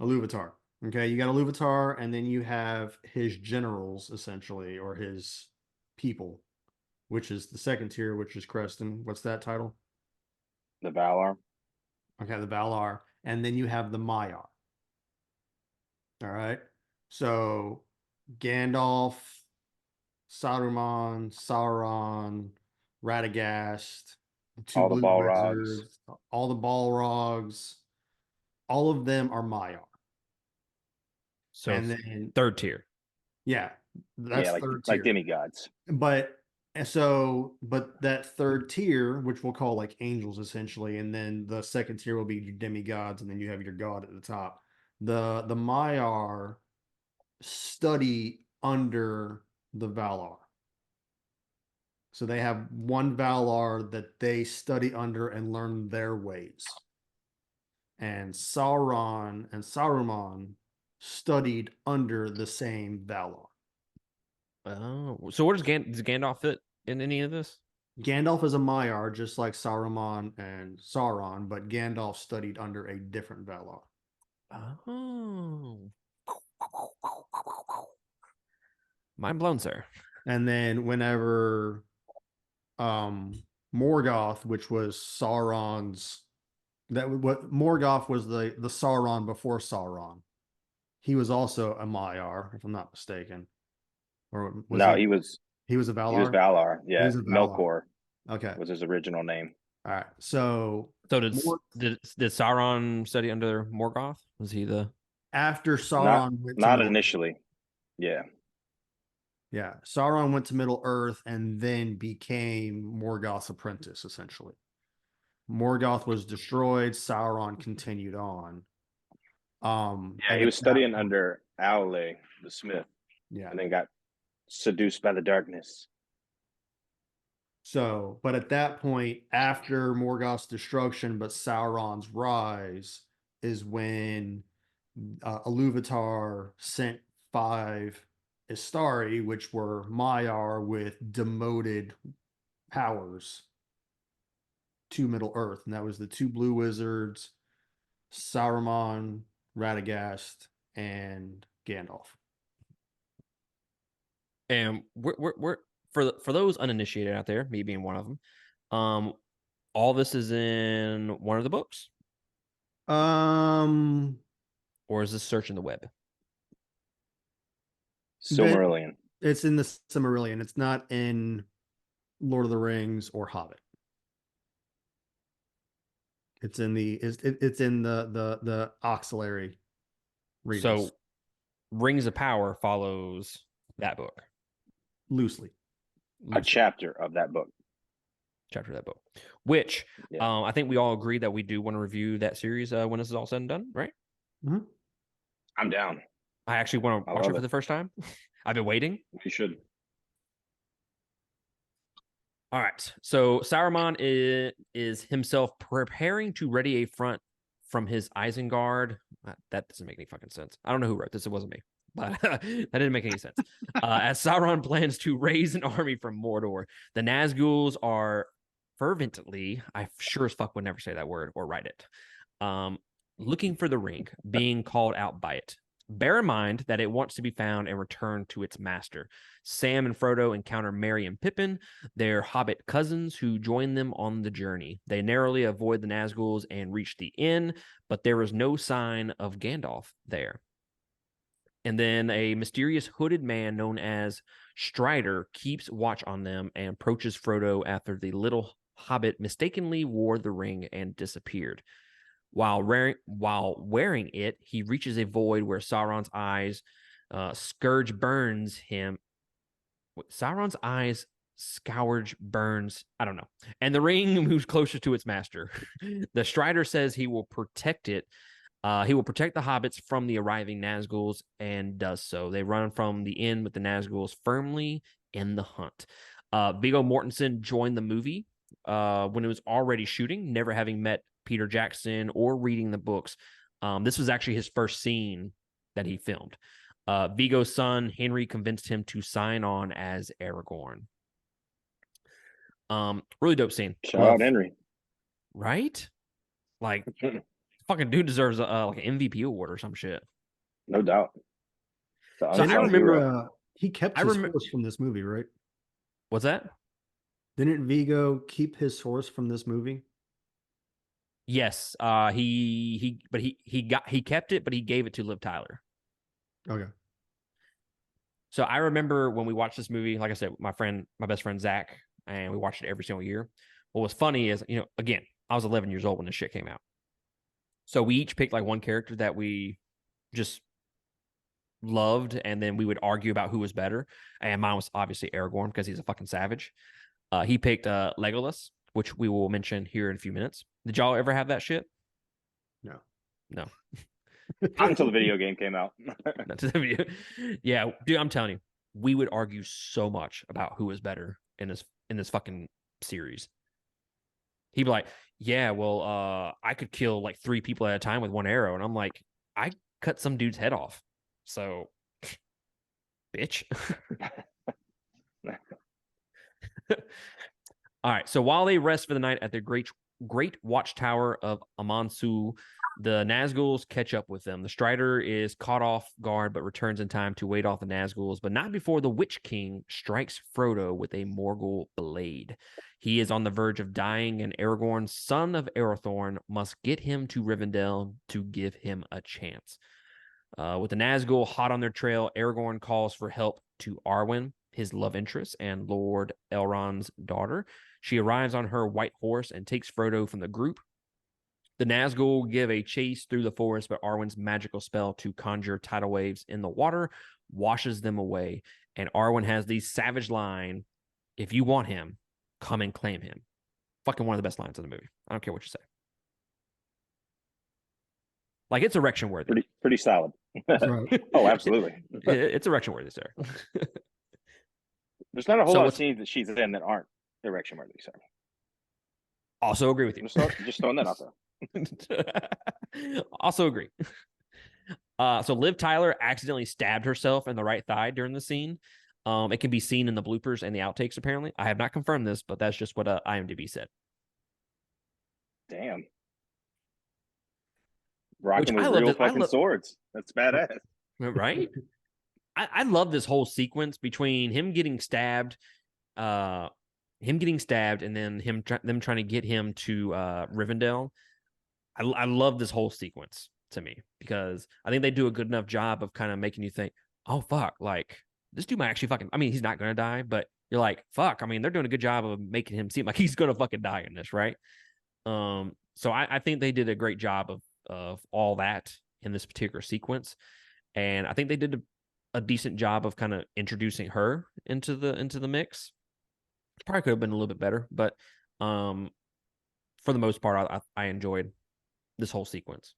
Iluvatar. Okay, you got Iluvatar, and then you have his generals essentially, or his people, which is the second tier, which is Creston. What's that title?
The Valar.
Okay, the Valar, and then you have the Maiar. All right, so Gandalf, Saruman, Sauron, Radagast, two
All the
blue
Balrogs.
wizards, all the Balrogs, all of them are Maiar.
So
And then
third tier.
Yeah, that's
like,
third tier.
like demigods.
But that third tier, which we'll call like angels essentially, and then the second tier will be your demigods, and then you have your god at the top. The Maiar study under the Valar. So they have one Valar that they study under and learn their ways. And Sauron and Saruman studied under the same Valar.
Oh, so where does Gandalf fit in any of this?
Gandalf is a Maiar, just like Saruman and Sauron, but Gandalf studied under a different Valar.
Oh. Mind blown, sir.
And then whenever Morgoth, which was Sauron's, Morgoth was the Sauron before Sauron. He was also a Maiar, if I'm not mistaken. Or was
he was
a Valar?
He was Valar. Yeah.
He was a Valar.
Melkor.
Okay.
Was his original name.
All right. So
did Sauron study under Morgoth? Was he the
after Sauron
not initially. Yeah.
Yeah. Sauron went to Middle Earth and then became Morgoth's apprentice, essentially. Morgoth was destroyed. Sauron continued on.
He was studying under Aule, the smith.
Yeah.
And then got seduced by the darkness.
So, but at that point, after Morgoth's destruction, but Sauron's rise, is when Iluvatar sent 5 Istari, which were Maiar with demoted powers to Middle Earth, and that was the two blue wizards, Saruman, Radagast, and Gandalf.
And we're for those uninitiated out there, me being one of them, all this is in one of the books,
Um,
or is this searching the web?
Silmarillion.
It's in the Silmarillion. It's not in Lord of the Rings or Hobbit. It's in the auxiliary readers.
So, Rings of Power follows that book
loosely.
A chapter of that book.
Chapter of that book, which I think we all agree that we do want to review that series when this is all said and done, right?
Mm-hmm.
I'm down.
I actually want to watch it for the first time. I've been waiting.
You should.
All right. So Saruman is himself preparing to ready a front from his Isengard. That doesn't make any fucking sense. I don't know who wrote this. It wasn't me. But that didn't make any sense. As Sauron plans to raise an army from Mordor, the Nazguls are fervently, I sure as fuck would never say that word or write it, looking for the ring, being called out by it. Bear in mind that it wants to be found and returned to its master. Sam and Frodo encounter Merry and Pippin, their hobbit cousins, who join them on the journey. They narrowly avoid the Nazguls and reach the inn, but there is no sign of Gandalf there. And then a mysterious hooded man known as Strider keeps watch on them and approaches Frodo after the little hobbit mistakenly wore the ring and disappeared. While wearing it, he reaches a void where Sauron's eyes scourge burns him. Sauron's eyes scourge burns. I don't know. And the ring moves closer to its master. The Strider says he will protect it. He will protect the hobbits from the arriving Nazguls and does so. They run from the inn with the Nazguls firmly in the hunt. Viggo Mortensen joined the movie when it was already shooting, never having met Peter Jackson or reading the books. This was actually his first scene that he filmed. Viggo's son, Henry, convinced him to sign on as Aragorn. Really dope scene.
Shout out Henry.
Right? Like, fucking dude deserves like an MVP award or some shit.
No doubt.
So I remember
he kept his horse from this movie, right?
What's that?
Didn't Viggo keep his horse from this movie?
Yes. He kept it, but he gave it to Liv Tyler.
Okay.
So I remember when we watched this movie, like I said, my best friend Zach, and we watched it every single year. What was funny is, again, I was 11 years old when this shit came out. So we each picked like one character that we just loved, and then we would argue about who was better. And mine was obviously Aragorn because he's a fucking savage. He picked Legolas, which we will mention here in a few minutes. Did y'all ever have that shit?
No.
Not until the video game came out.
Yeah, dude, I'm telling you, we would argue so much about who was better in this fucking series. He'd be like, yeah, well, I could kill like 3 people at a time with one arrow. And I'm like, I cut some dude's head off. So, bitch. All right. So while they rest for the night at the great watchtower of Amansu, the Nazguls catch up with them. The Strider is caught off guard, but returns in time to wait off the Nazguls, but not before the Witch King strikes Frodo with a Morgul blade. He is on the verge of dying, and Aragorn, son of Arathorn, must get him to Rivendell to give him a chance. With the Nazgul hot on their trail, Aragorn calls for help to Arwen, his love interest, and Lord Elrond's daughter. She arrives on her white horse and takes Frodo from the group. The Nazgul give a chase through the forest, but Arwen's magical spell to conjure tidal waves in the water washes them away. And Arwen has the savage line, "If you want him, come and claim him." Fucking one of the best lines in the movie. I don't care what you say. Like, it's erection worthy.
Pretty solid.
Right.
Oh, absolutely.
It's erection worthy, sir.
There's not a whole lot of scenes that she's in that aren't erection worthy, sir.
Also agree with you.
Just throwing that out there.
Also agree. So Liv Tyler accidentally stabbed herself in the right thigh during the scene. It can be seen in the bloopers and the outtakes, apparently. I have not confirmed this, but that's just what IMDb said.
Damn.
Which
Rocking with
I love
real
this.
fucking swords. That's badass.
Right? I love this whole sequence between him getting stabbed, and then them trying to get him to Rivendell. I love this whole sequence to me because I think they do a good enough job of kind of making you think, oh fuck, like this dude might actually fucking. I mean, he's not gonna die, but you're like, fuck. I mean, they're doing a good job of making him seem like he's gonna fucking die in this, right? So I think they did a great job of all that in this particular sequence, and I think they did a decent job of kind of introducing her into the mix. Probably could have been a little bit better, but for the most part, I enjoyed this whole sequence.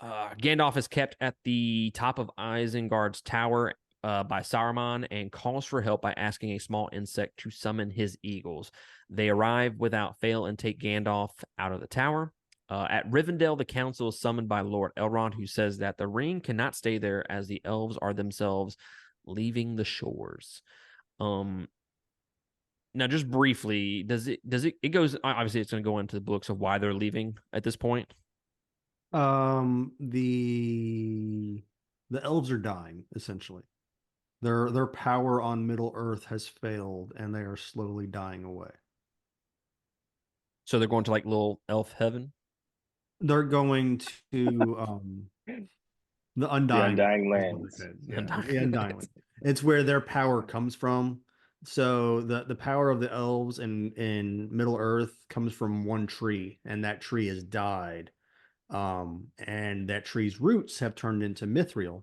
Gandalf is kept at the top of Isengard's tower by Saruman and calls for help by asking a small insect to summon his eagles. They arrive without fail and take Gandalf out of the tower. At Rivendell, the council is summoned by Lord Elrond, who says that the ring cannot stay there as the elves are themselves leaving the shores. Now, just briefly, it goes, obviously it's going to go into the books of why they're leaving at this point.
The elves are dying, essentially. Their power on Middle Earth has failed, and they are slowly dying away.
So they're going to like little elf heaven.
They're going to the Undying,
the Undying Lands.
Yeah, the Undying Lands. It's where their power comes from. So the power of the elves in Middle Earth comes from one tree, and that tree has died. And that tree's roots have turned into mithril,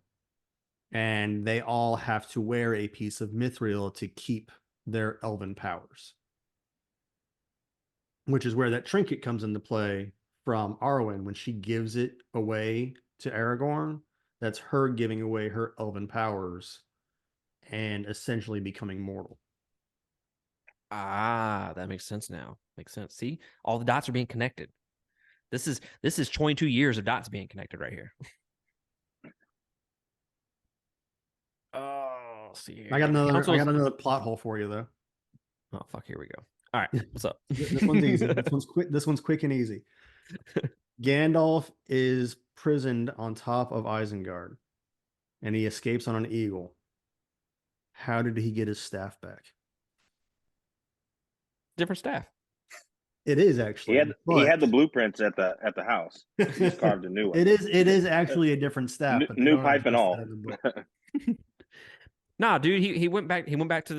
and they all have to wear a piece of mithril to keep their elven powers, which is where that trinket comes into play from Arwen when she gives it away to Aragorn. That's her giving away her elven powers and essentially becoming mortal.
Ah, that makes sense now. Makes sense. See, all the dots are being connected. This is 22 years of dots being connected right here. Oh, see here.
I got another plot hole for you though.
Oh fuck, here we go. All right, what's up?
This one's easy. This one's quick and easy. Gandalf is prisoned on top of Isengard, and he escapes on an eagle. How did he get his staff back?
Different staff.
It is actually.
He had the blueprints at the house. He's carved a new one.
It is actually a different staff.
New pipe and all.
Nah, dude, he went back to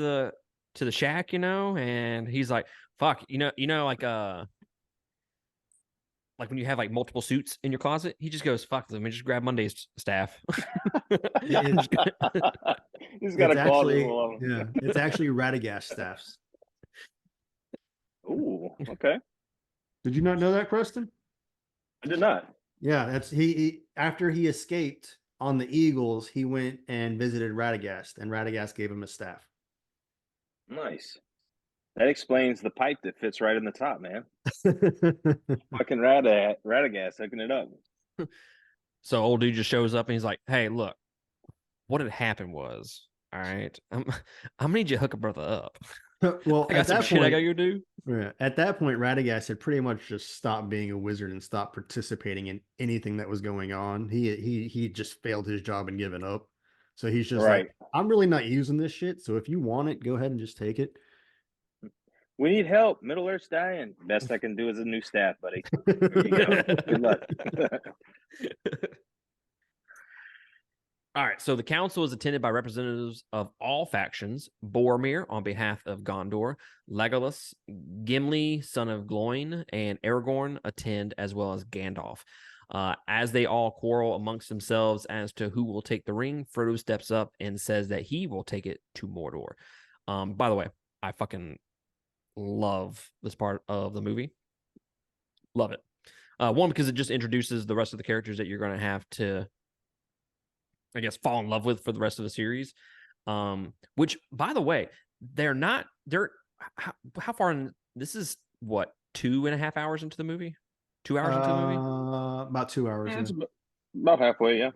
the shack, and he's like, fuck, like when you have like multiple suits in your closet, he just goes, fuck, let me just grab Monday's staff.
He's got a closet.
Yeah, it's actually Radagast staffs.
Ooh, okay.
Did you not know that, Preston?
I did not.
Yeah, that's he after he escaped on the Eagles, he went and visited Radagast, and Radagast gave him a staff.
Nice. That explains the pipe that fits right in the top, man. Fucking Radagast hooking it up.
So old dude just shows up and he's like, hey, look, what had happened was, all right, I'm gonna need you to hook a brother up.
Well,
I got some shit I got you to do.
Yeah, at that point, Radagast had pretty much just stopped being a wizard and stopped participating in anything that was going on. He just failed his job and given up. So he's just like, I'm really not using this shit. So if you want it, go ahead and just take it.
We need help. Middle Earth's dying. Best I can do is a new staff, buddy. There you go. Good luck.
All right, so the council is attended by representatives of all factions. Boromir on behalf of Gondor, Legolas, Gimli, son of Gloin, and Aragorn attend, as well as Gandalf. As they all quarrel amongst themselves as to who will take the ring, Frodo steps up and says that he will take it to Mordor. By the way, I fucking love this part of the movie. Love it. One, because it just introduces the rest of the characters that you're going to have to, I guess, fall in love with for the rest of the series. Which, by the way, how far in, this is what, 2.5 hours into the movie? 2 hours into the movie?
About 2 hours.
Yeah,
Yeah.
it's about halfway. Yeah.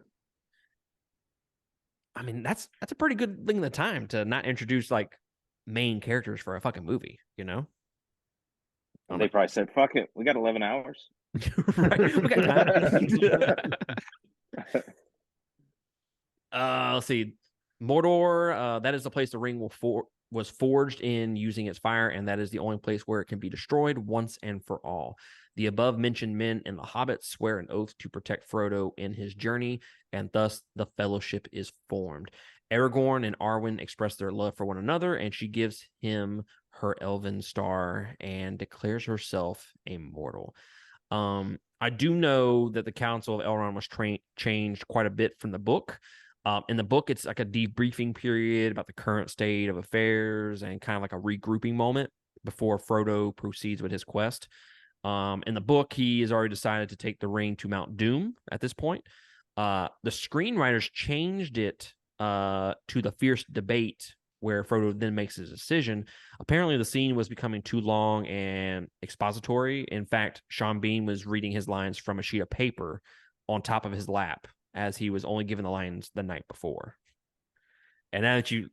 I mean, that's a pretty good thing of the time to not introduce like main characters for a fucking movie, you know?
And they probably said, "Fuck it, we got 11 hours."
Right. We got time. Let's see. Mordor, that is the place the ring was forged in using its fire, and that is the only place where it can be destroyed once and for all. The above mentioned men and the hobbits swear an oath to protect Frodo in his journey, and thus the fellowship is formed. Aragorn and Arwen express their love for one another, and she gives him her elven star and declares herself immortal. I do know that the Council of Elrond was changed quite a bit from the book. In the book, it's like a debriefing period about the current state of affairs and kind of like a regrouping moment before Frodo proceeds with his quest. In the book, he has already decided to take the ring to Mount Doom at this point. The screenwriters changed it to the fierce debate where Frodo then makes his decision. Apparently, the scene was becoming too long and expository. In fact, Sean Bean was reading his lines from a sheet of paper on top of his lap as he was only given the lines the night before. And now that you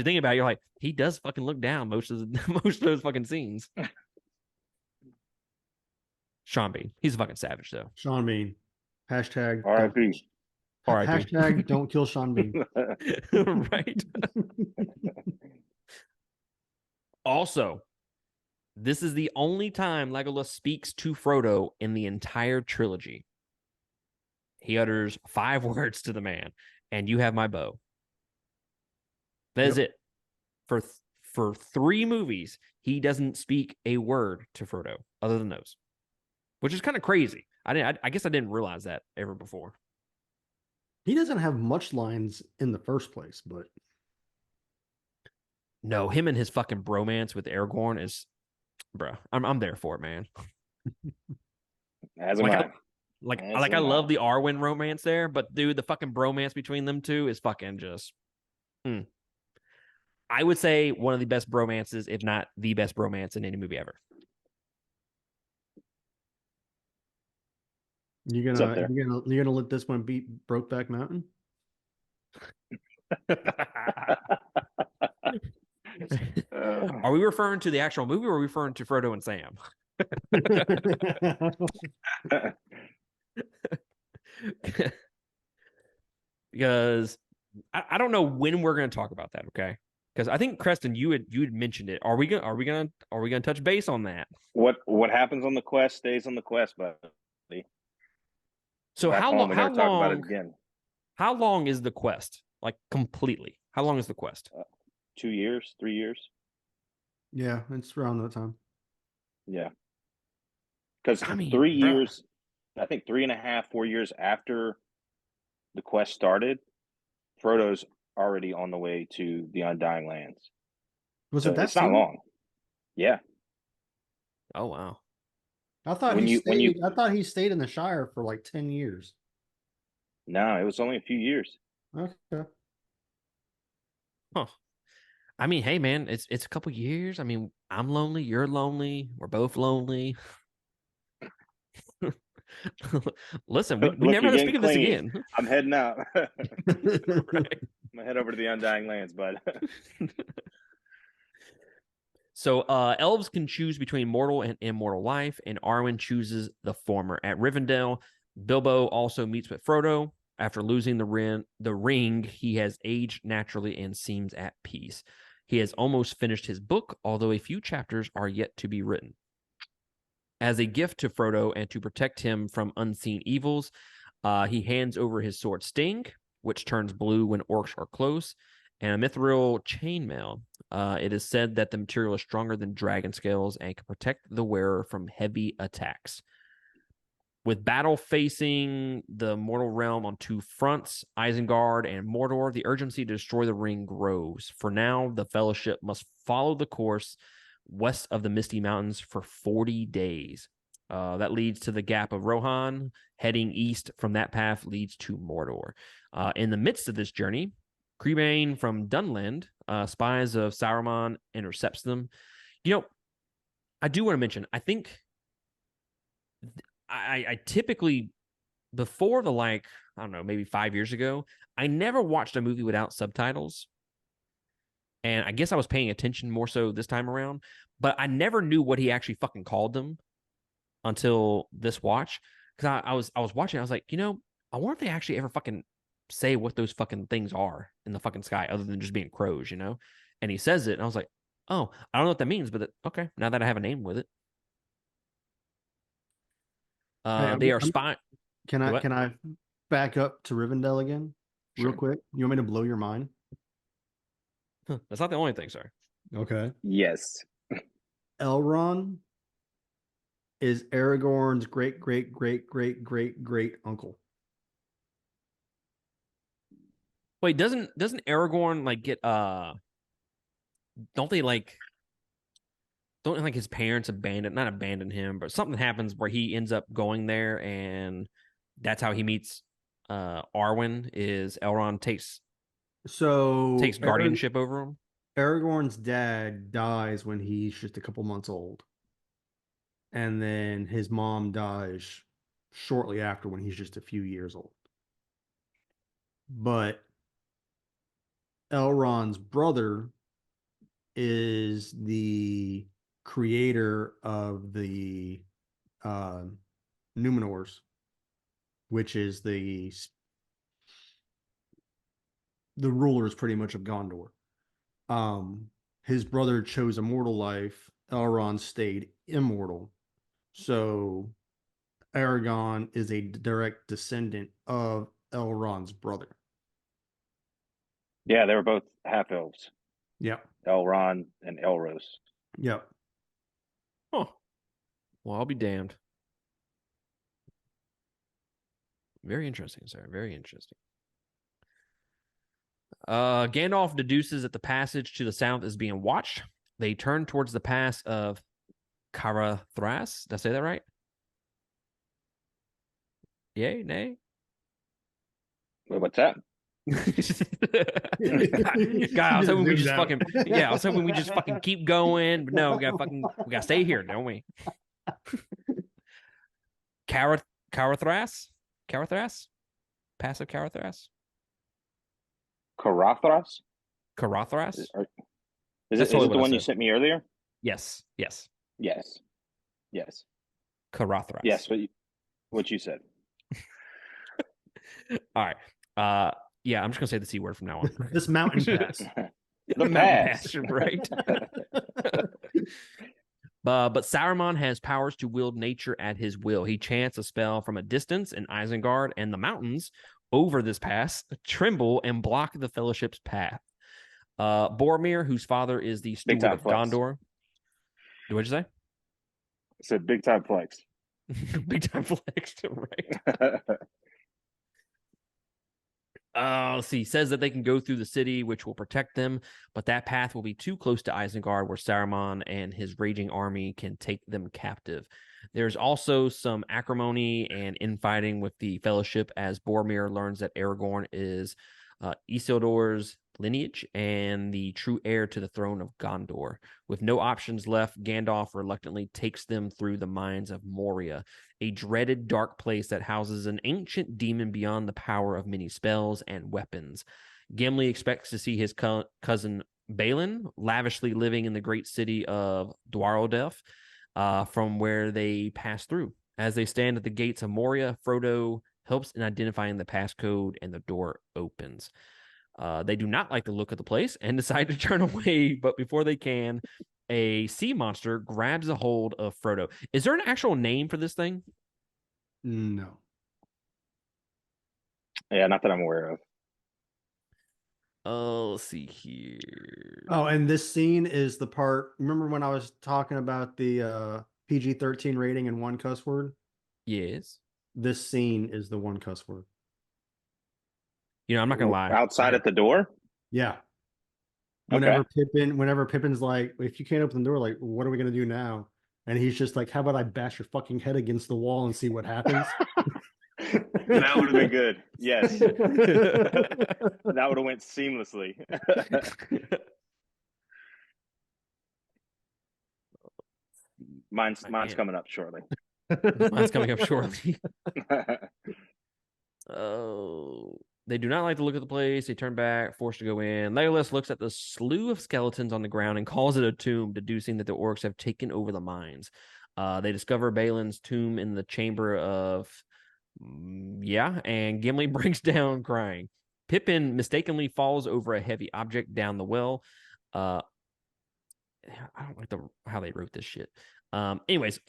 think about it, you're like, he does fucking look down most of those fucking scenes. Sean Bean, he's a fucking savage though.
Sean Bean. Hashtag
R.I.P.
R.I.P.
Hashtag don't kill Sean Bean.
Right. Also, this is the only time Legolas speaks to Frodo in the entire trilogy. He utters 5 words to the man, and you have my bow. That is it. For 3 movies, he doesn't speak a word to Frodo other than those, which is kind of crazy. I guess I didn't realize that ever before.
He doesn't have much lines in the first place, but
no, him and his fucking bromance with Aragorn is, bro. I'm there for it, man.
As am I.
I love the Arwen romance there, but dude, the fucking bromance between them two is fucking just. I would say one of the best bromances, if not the best bromance in any movie ever.
you're gonna let this one beat Brokeback Mountain?
Are we referring to the actual movie or are we referring to Frodo and Sam? Because I don't know when we're going to talk about that, okay? Because I think Creston, you had mentioned it. Are we gonna touch base on that?
What happens on the quest stays on the quest, buddy.
So
Back
how
home,
long?
we
How
never talk about
long?
it again.
How long is the quest? Like completely? How long is the quest?
2 years, 3 years.
Yeah, it's around that time.
Yeah, because
I mean,
3
bruh.
years, I think 3.5, 4 years after the quest started, Frodo's already on the way to the Undying Lands.
Was
So
it that
it's not
soon?
long. Yeah.
Oh wow.
I thought
When
he
you- when
stayed.
you-
I thought he stayed in the Shire for like 10 years.
No, it was only a few years.
Okay.
Huh. I mean, hey man, it's a couple years. I mean, I'm lonely, you're lonely, we're both lonely. Listen, we
Look,
never
you're
have to speak
getting
of this
clingy.
again.
I'm heading out. I'm
Right.
gonna head over to the Undying Lands, bud.
So elves can choose between mortal and immortal life, and Arwen chooses the former. At Rivendell, Bilbo also meets with Frodo. After losing the ring, he has aged naturally and seems at peace. He has almost finished his book, although a few chapters are yet to be written. As a gift to Frodo and to protect him from unseen evils, he hands over his sword Sting, which turns blue when orcs are close, and a mithril chainmail. It is said that the material is stronger than dragon scales and can protect the wearer from heavy attacks. With battle facing the mortal realm on 2 fronts, Isengard and Mordor, the urgency to destroy the ring grows. For now, the Fellowship must follow the course west of the Misty Mountains for 40 days. That leads to the Gap of Rohan. Heading east from that path leads to Mordor. In the midst of this journey, Creebane from Dunland, spies of Sauron, intercepts them. You know, I do want to mention, I think I typically, before the I don't know, maybe 5 years ago, I never watched a movie without subtitles. And I guess I was paying attention more so this time around, but I never knew what he actually fucking called them until this watch. Because I was watching, I was like, I wonder if they actually ever fucking say what those fucking things are in the fucking sky, other than just being crows, And he says it, and I was like, oh, I don't know what that means, but okay, now that I have a name with it.
Hey,
They are spy.
Can I
What?
can I back up to Rivendell again, real
Sure.
quick? You want me to blow your mind?
That's not the only thing, sir.
Okay.
Yes.
Elrond is Aragorn's great great great great great great uncle.
Wait, doesn't Aragorn get don't they don't his parents not abandon him, but something happens where he ends up going there, and that's how he meets Arwen. Is Elrond
So
takes guardianship over him?
Aragorn's dad dies when he's just a couple months old. And then his mom dies shortly after when he's just a few years old. But Elrond's brother is the creator of the uh, Numenors, which is the rulers pretty much of Gondor. His brother chose immortal life. Elrond stayed immortal. So Aragorn is a direct descendant of Elrond's brother.
Yeah, they were both half elves.
Yep.
Elrond and Elros.
Yep.
Oh, well, I'll be damned. Very interesting, sir. Very interesting. Gandalf deduces that the passage to the south is being watched. They turn towards the pass of Carathras. Did I say that right? Yay, nay?
Wait, what's that?
God, I was hoping we just fucking I was hoping we just fucking keep going, but no, we gotta stay here, don't we? Carathras? Pass of Carathras?
Carathras?
Carathras?
Is
That's
it
totally
the
what I
one you
said.
sent me earlier?
Yes.
Yes.
Carathras.
Yes, what you said.
All right. Yeah, I'm just gonna say the C word from now on.
This mountain pass.
The
Mountain
pass.
right? But Saruman has powers to wield nature at his will. He chants a spell from a distance, and Isengard and the mountains over this pass tremble and block the Fellowship's path. Boromir, whose father is the steward of
flex.
Gondor. What'd you say?
I said big time flex.
Big time flex, right? Let's see. Says that they can go through the city, which will protect them, but that path will be too close to Isengard, where Saruman and his raging army can take them captive. There's also some acrimony and infighting with the Fellowship as Boromir learns that Aragorn is Isildur's lineage and the true heir to the throne of Gondor. With no options left, Gandalf reluctantly takes them through the mines of Moria, a dreaded dark place that houses an ancient demon beyond the power of many spells and weapons. Gimli expects to see his cousin Balin lavishly living in the great city of Dwarrowdelf, from where they pass through. As they stand at the gates of Moria, Frodo helps in identifying the passcode, and the door opens. They do not like the look of the place and decide to turn away, but before they can, a sea monster grabs a hold of Frodo. Is there an actual name for this thing?
No.
Yeah, not that I'm aware of.
Let's see here.
Oh, and this scene is the part. Remember when I was talking about the PG-13 rating and one cuss word?
Yes.
This scene is the one cuss word.
I'm not gonna lie.
Outside at the door?
Yeah.
Okay.
Whenever Pippin's like, if you can't open the door, like, what are we gonna do now? And he's just like, how about I bash your fucking head against the wall and see what happens?
That would have been good. Yes. That would have went seamlessly. Mine's coming up shortly.
Mine's coming up shortly. Oh, they do not like the look of the place. They turn back, forced to go in. Legolas looks at the slew of skeletons on the ground and calls it a tomb, deducing that the orcs have taken over the mines. They discover Balin's tomb in the chamber of, and Gimli breaks down crying. Pippin mistakenly falls over a heavy object down the well. I don't like how they wrote this shit. Anyways,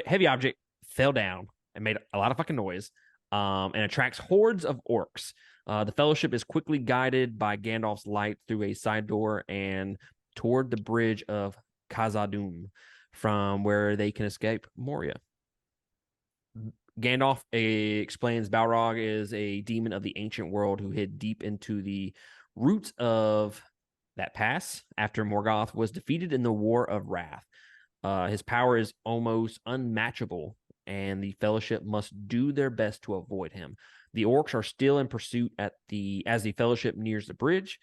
heavy object fell down and made a lot of fucking noise. And attracts hordes of orcs. The Fellowship is quickly guided by Gandalf's light through a side door and toward the bridge of Khazad-dûm, from where they can escape Moria. Gandalf explains Balrog is a demon of the ancient world who hid deep into the roots of that pass after Morgoth was defeated in the War of Wrath. His power is almost unmatchable, and the Fellowship must do their best to avoid him. The orcs are still in pursuit as the Fellowship nears the bridge.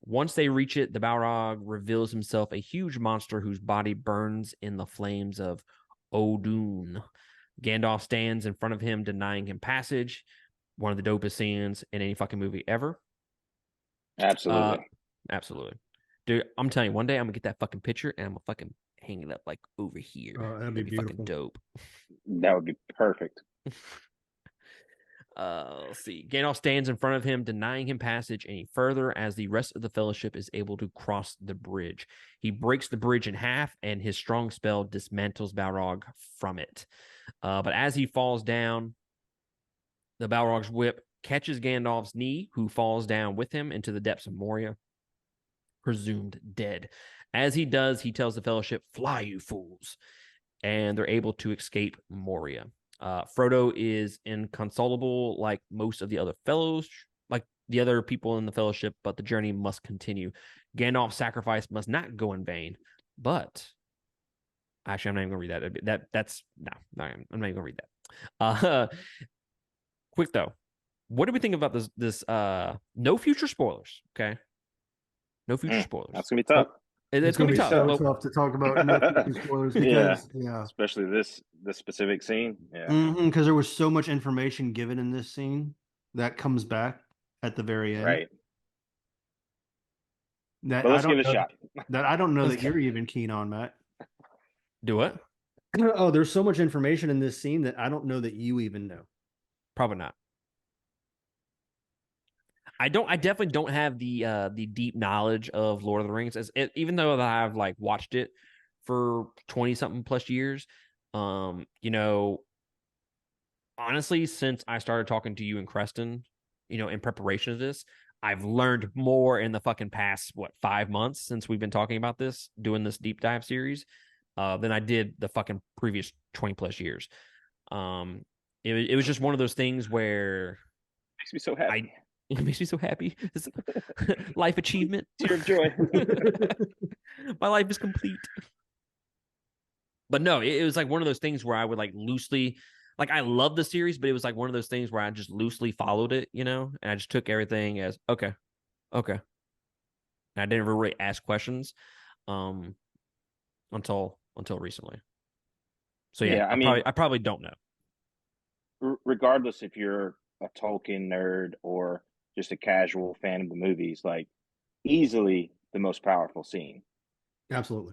Once they reach it, the Balrog reveals himself a huge monster whose body burns in the flames of Odun. Gandalf stands in front of him, denying him passage. One of the dopest scenes in any fucking movie ever.
Absolutely.
Absolutely. Dude, I'm telling you, one day I'm gonna get that fucking picture and I'm gonna fucking hang it up like over here.
That'd be beautiful.
Fucking dope.
That would be perfect.
Let's see. Gandalf stands in front of him, denying him passage any further as the rest of the Fellowship is able to cross the bridge. He breaks the bridge in half, and his strong spell dismantles Balrog from it. But as he falls down, the Balrog's whip catches Gandalf's knee, who falls down with him into the depths of Moria, presumed dead. As he does, he tells the Fellowship, "Fly, you fools," and they're able to escape Moria. Frodo is inconsolable like most of the other fellows, like the other people in the Fellowship, but the journey must continue. Gandalf's sacrifice must not go in vain. But actually, I'm not even gonna read that. I'm not even gonna read that. Quick though, what do we think about this? No future spoilers, okay? No future spoilers.
That's gonna be tough.
It's gonna be tough.
So tough to talk about no spoilers because
especially this specific scene. Yeah,
because there was so much information given in this scene that comes back at the very end.
Right.
That
but let's give it a shot.
That I don't know that you're even keen on, Matt.
Do what?
Oh, there's so much information in this scene that I don't know that you even know.
Probably not. I definitely don't have the deep knowledge of Lord of the Rings, even though I've like watched it for 20 something plus years. Honestly, since I started talking to you and Creston, in preparation of this, I've learned more in the fucking past 5 months since we've been talking about this, doing this deep dive series, than I did the fucking previous 20 plus years. It was just one of those things where
makes me so happy.
It makes me so happy. Life achievement.
Tear of joy.
My life is complete. But no, it was like one of those things where I would like loosely, like I love the series, but it was like one of those things where I just loosely followed it, and I just took everything as okay. And I didn't really ask questions until recently. So yeah, I probably don't know.
Regardless if you're a Tolkien nerd or just a casual fan of the movies, like easily the most powerful scene.
Absolutely.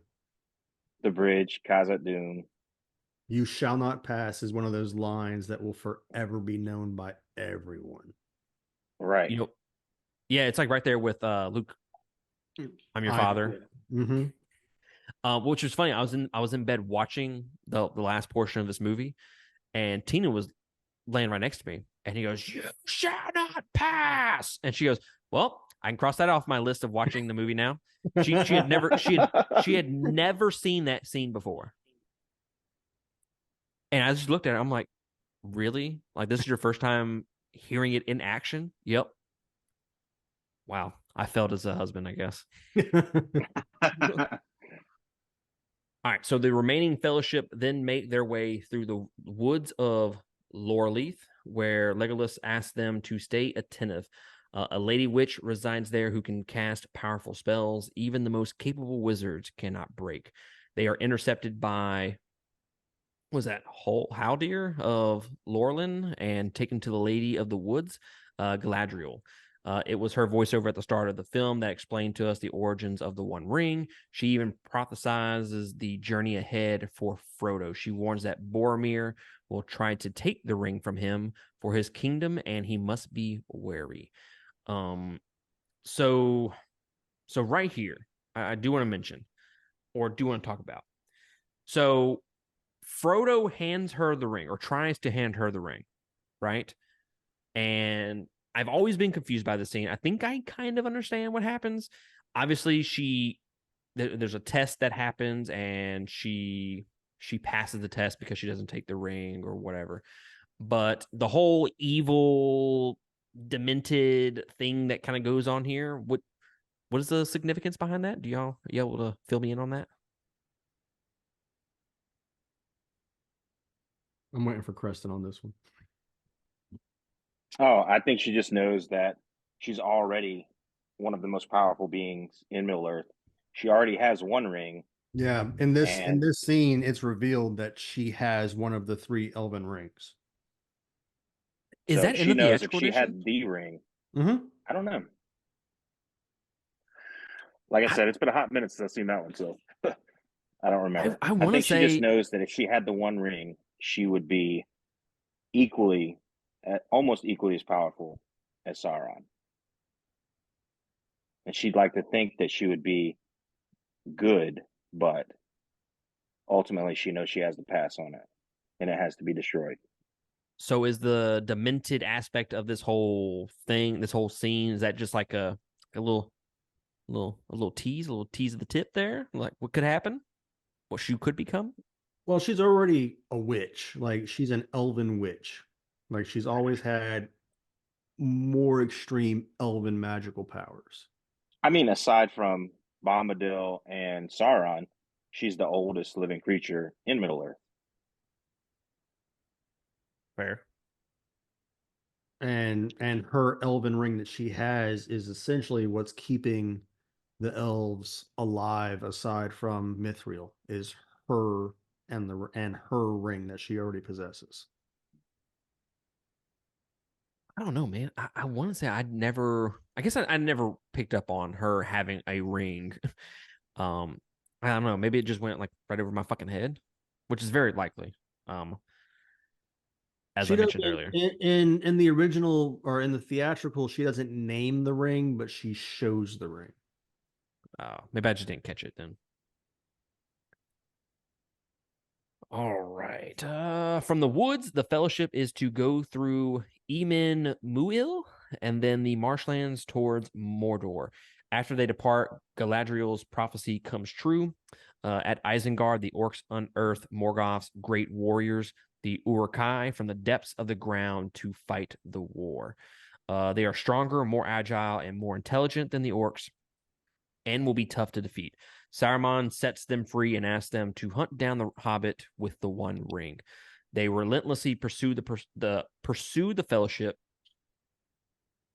The bridge, Khazad-dûm.
You shall not pass is one of those lines that will forever be known by everyone.
Right.
Yeah, it's like right there with Luke. I'm your father.
Mm-hmm.
Which was funny. I was in bed watching the last portion of this movie, and Tina was laying right next to me, and he goes, "You shall not pass," and she goes, "Well, I can cross that off my list of watching the movie now." She had never seen that scene before, and I just looked at her. I'm like, "Really? Like this is your first time hearing it in action?" Yep. Wow, I felt as a husband, I guess. All right, so the remaining Fellowship then make their way through the woods of Lorleith, where Legolas asks them to stay attentive. A lady witch resides there who can cast powerful spells even the most capable wizards cannot break. They are intercepted by was that Haldir of Lorlin and taken to the Lady of the Woods, Galadriel. It was her voiceover at the start of the film that explained to us the origins of the One Ring. She even prophesizes the journey ahead for Frodo. She warns that Boromir will try to take the ring from him for his kingdom, and he must be wary. So right here, I do want to mention, or do want to talk about. So Frodo hands her the ring, or tries to hand her the ring, right? And I've always been confused by the scene. I think I kind of understand what happens. Obviously, there's a test that happens, and she passes the test because she doesn't take the ring or whatever. But the whole evil, demented thing that kind of goes on here, what is the significance behind that? Are you able to fill me in on that?
I'm waiting for Creston on this one.
Oh, I think she just knows that she's already one of the most powerful beings in Middle Earth. She already has one ring.
Yeah, in
And
this scene, it's revealed that she has one of the 3 elven rings.
Is
so
that in
she
the
knows if
theatrical
she
edition?
had the ring.
Mm-hmm.
I don't know. Like I
I,
said, it's been a hot minute since I've seen that one, so I don't remember.
I
I
want to
think she just
say,
knows that if she had the one ring, she would be equally, almost equally as powerful as Sauron. And she'd like to think that she would be good, but ultimately she knows she has to pass on it, and it has to be destroyed.
so is the demented aspect of this whole thing, this whole scene, is that just like a little tease, a little tease of the tip there? Like what could happen? What she could become?
Well, she's already a witch. Like, she's an elven witch. Like, she's always had more extreme elven magical powers.
I mean, aside from Bombadil and Sauron, she's the oldest living creature in Middle Earth.
Fair.
And her elven ring that she has is essentially what's keeping the elves alive, aside from Mithril, is her and her ring that she already possesses.
I don't know, man. I want to say I guess I never picked up on her having a ring. I don't know. Maybe it just went like right over my fucking head, which is very likely. Um, as
She
I mentioned
doesn't
earlier.
in the original or in the theatrical, she doesn't name the ring, but she shows the ring.
Maybe I just didn't catch it then. All right. From the woods, the fellowship is to go through Emin Muil and then the marshlands towards Mordor. After they depart, Galadriel's prophecy comes true. At Isengard, the orcs unearth Morgoth's great warriors, the Uruk-hai, from the depths of the ground to fight the war. They are stronger, more agile, and more intelligent than the orcs, and will be tough to defeat. Saruman sets them free and asks them to hunt down the Hobbit with the One Ring. They relentlessly pursue the Fellowship,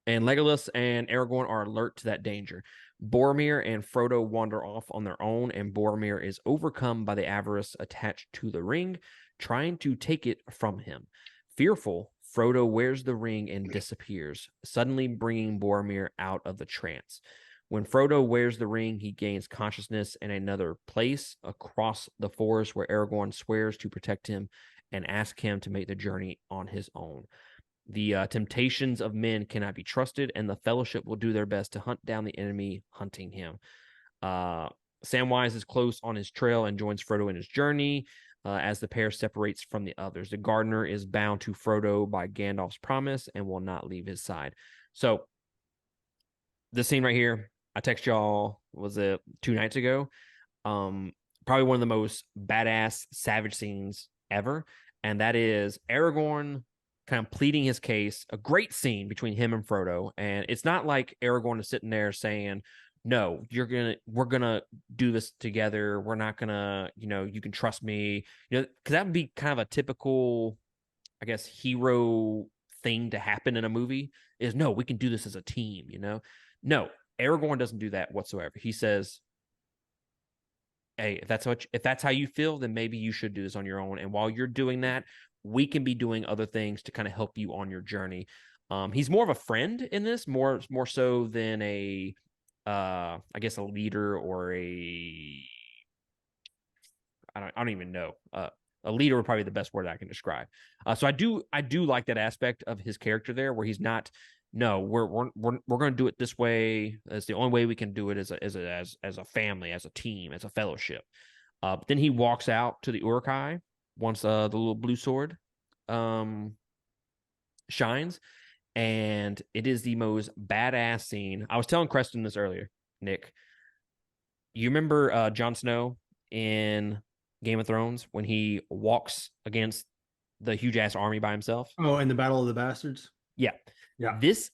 and Legolas and Aragorn are alert to that danger. Boromir and Frodo wander off on their own, and Boromir is overcome by the avarice attached to the ring, trying to take it from him. Fearful, Frodo wears the ring and disappears, suddenly bringing Boromir out of the trance. When Frodo wears the ring, he gains consciousness in another place across the forest where Aragorn swears to protect him and asks him to make the journey on his own. The temptations of men cannot be trusted, and the Fellowship will do their best to hunt down the enemy hunting him. Samwise is close on his trail and joins Frodo in his journey as the pair separates from the others. The gardener is bound to Frodo by Gandalf's promise and will not leave his side. So, this scene right here, I text y'all, was it 2 nights ago? Probably one of the most badass savage scenes ever. And that is Aragorn kind of pleading his case. A great scene between him and Frodo. And it's not like Aragorn is sitting there saying, no, we're gonna do this together. We're not gonna, you can trust me. Because that would be kind of a typical, I guess, hero thing to happen in a movie is no, we can do this as a team, No, Aragorn doesn't do that whatsoever. He says, hey, if that's how you feel, then maybe you should do this on your own. And while you're doing that, we can be doing other things to kind of help you on your journey. He's more of a friend in this, more so than I guess a leader or I don't even know. A leader would probably be the best word I can describe. So I do like that aspect of his character there, where he's not. No, we're going to do it this way. It's the only way we can do it as a family, as a team, as a fellowship. But then he walks out to the Uruk-hai once the little blue sword shines, and it is the most badass scene. I was telling Creston this earlier, Nick. You remember Jon Snow in Game of Thrones when he walks against the huge ass army by himself?
Oh, in the Battle of the Bastards?
Yeah. This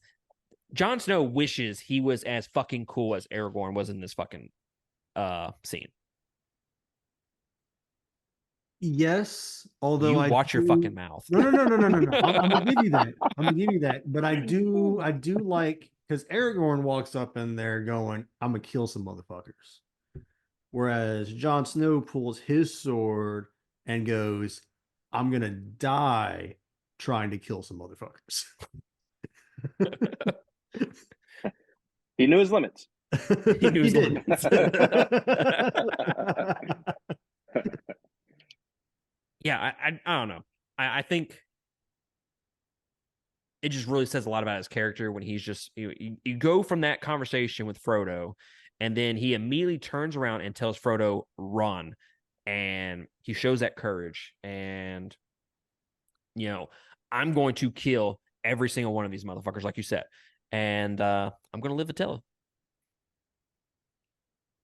Jon Snow wishes he was as fucking cool as Aragorn was in this fucking scene.
Yes, although
You
I
watch your fucking mouth.
No. I'm gonna give you that. I'm gonna give you that. But I do like, because Aragorn walks up in there going, "I'm gonna kill some motherfuckers," whereas Jon Snow pulls his sword and goes, "I'm gonna die trying to kill some motherfuckers."
He knew his limits.
He knew his
did.
limits. Yeah, I don't know. I think it just really says a lot about his character when he's just you go from that conversation with Frodo, and then he immediately turns around and tells Frodo run, and he shows that courage, and I'm going to kill every single one of these motherfuckers, like you said, and I'm going to live to tell it.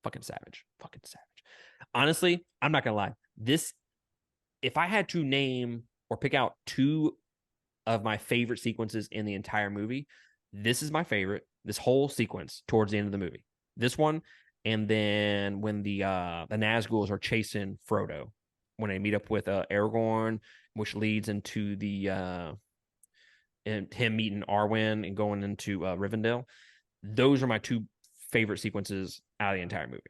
Fucking savage. Honestly, I'm not going to lie. If I had to name or pick out two of my favorite sequences in the entire movie, this is my favorite. This whole sequence towards the end of the movie. This one, and then when the Nazguls are chasing Frodo, when they meet up with Aragorn, which leads into and him meeting Arwen and going into Rivendell. Those are my two favorite sequences out of the entire movie.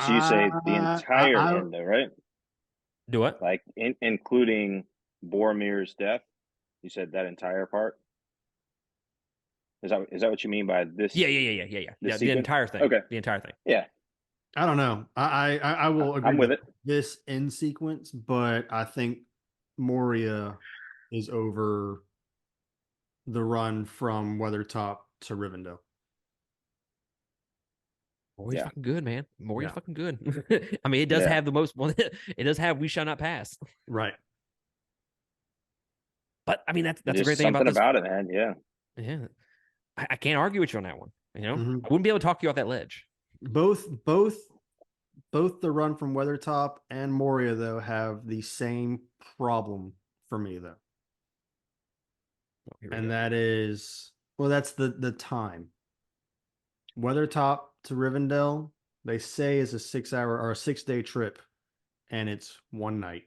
So you say the entire end, though, right?
Do what?
Like including Boromir's death. You said that entire part. Is that what you mean by this?
Yeah. The entire thing.
Okay.
The entire thing.
Yeah.
I don't know. I will agree
I'm with it.
This end sequence, but I think Moria is over the run from Weathertop to Rivendell.
Moria's fucking good, man. Moria's fucking good. I mean, it does
Yeah.
have the most. It does have "We Shall Not Pass."
Right.
But I mean, that's a
Just
great thing about this.
it, man. Yeah.
Yeah, I can't argue with you on that one.
Mhm.
I wouldn't be able to talk you off that ledge.
Both the run from Weathertop and Moria, though, have the same problem for me, though. And that is, well, that's the time. Weathertop to Rivendell, they say, is a 6-hour or a 6-day trip, and it's one night.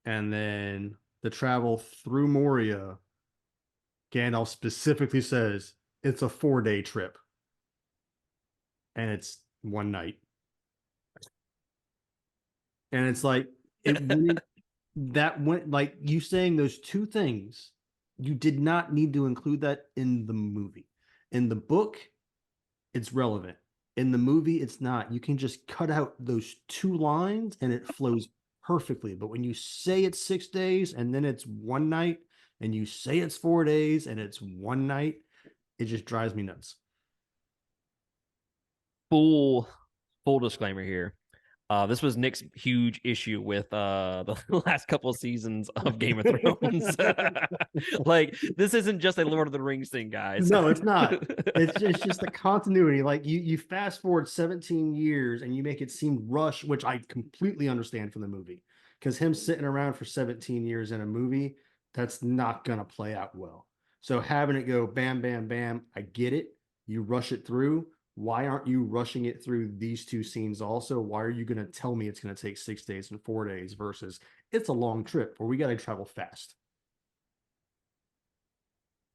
And then the travel through Moria, Gandalf specifically says it's a 4-day trip, and it's one night. And it's like that went, like, you saying those two things, you did not need to include that in the movie. In the book, it's relevant. In the movie, it's not. You can just cut out those two lines and it flows perfectly. But when you say it's 6 days and then it's one night, and you say it's 4 days and it's one night, it just drives me nuts.
Full disclaimer here. This was Nick's huge issue with the last couple of seasons of Game of Thrones. Like, this isn't just a Lord of the Rings thing, guys.
No, it's not. It's just the continuity. Like, you fast forward 17 years and you make it seem rushed, which I completely understand from the movie. Because him sitting around for 17 years in a movie, that's not going to play out well. So having it go bam, bam, bam, I get it. You rush it through. Why aren't you rushing it through these two scenes also? Why are you going to tell me it's going to take 6 days and 4 days versus it's a long trip where we got to travel fast?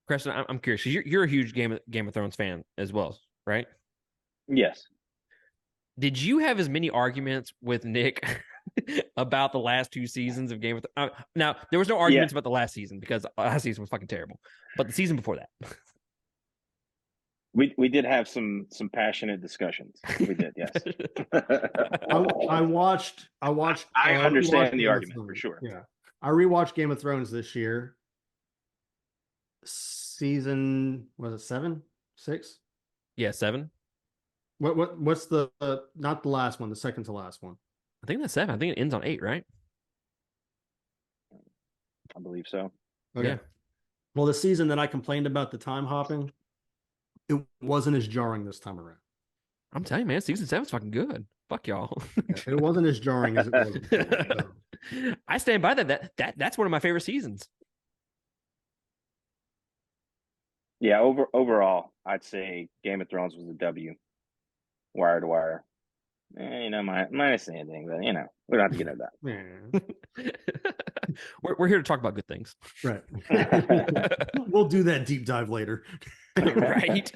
Preston, I'm curious. You're a huge Game of Thrones fan as well, right?
Yes.
Did you have as many arguments with Nick about the last 2 seasons of Game of Thrones? Now, there was no arguments about the last season because last season was fucking terrible. But the season before that.
We did have some passionate discussions. We did, yes.
I watched.
I understand the argument for sure.
Yeah, I rewatched Game of Thrones this year. Season, was it 7, 6?
Yeah, 7.
What's the not the last one, the second to last one?
I think that's 7. I think it ends on 8, right?
I believe so.
Okay.
Yeah.
Well, the season that I complained about the time hopping, it wasn't as jarring this time around.
I'm telling you, man, season 7's fucking good. Fuck y'all.
It wasn't as jarring as it was before, so.
I stand by that. That's one of my favorite seasons.
Yeah, overall, I'd say Game of Thrones was a W, wire to wire. Minus the ending, but we don't have to get into
Yeah.
We're here to talk about good things,
Right? We'll do that deep dive later.
right?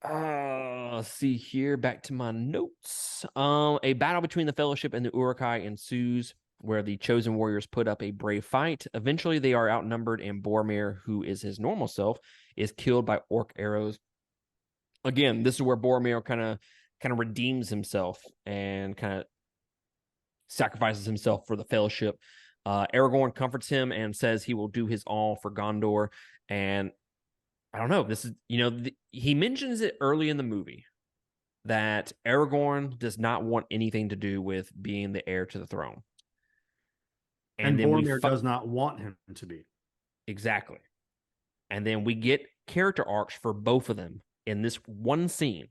Let's see here. Back to my notes. A battle between the Fellowship and the Uruk-hai ensues, where the chosen warriors put up a brave fight. Eventually, they are outnumbered, and Boromir, who is his normal self, is killed by orc arrows. Again, this is where Boromir kind of redeems himself and kind of sacrifices himself for the Fellowship. Aragorn comforts him and says he will do his all for Gondor. And I don't know. This is, he mentions it early in the movie that Aragorn does not want anything to do with being the heir to the throne.
And Boromir does not want him to be.
Exactly. And then we get character arcs for both of them in this one scene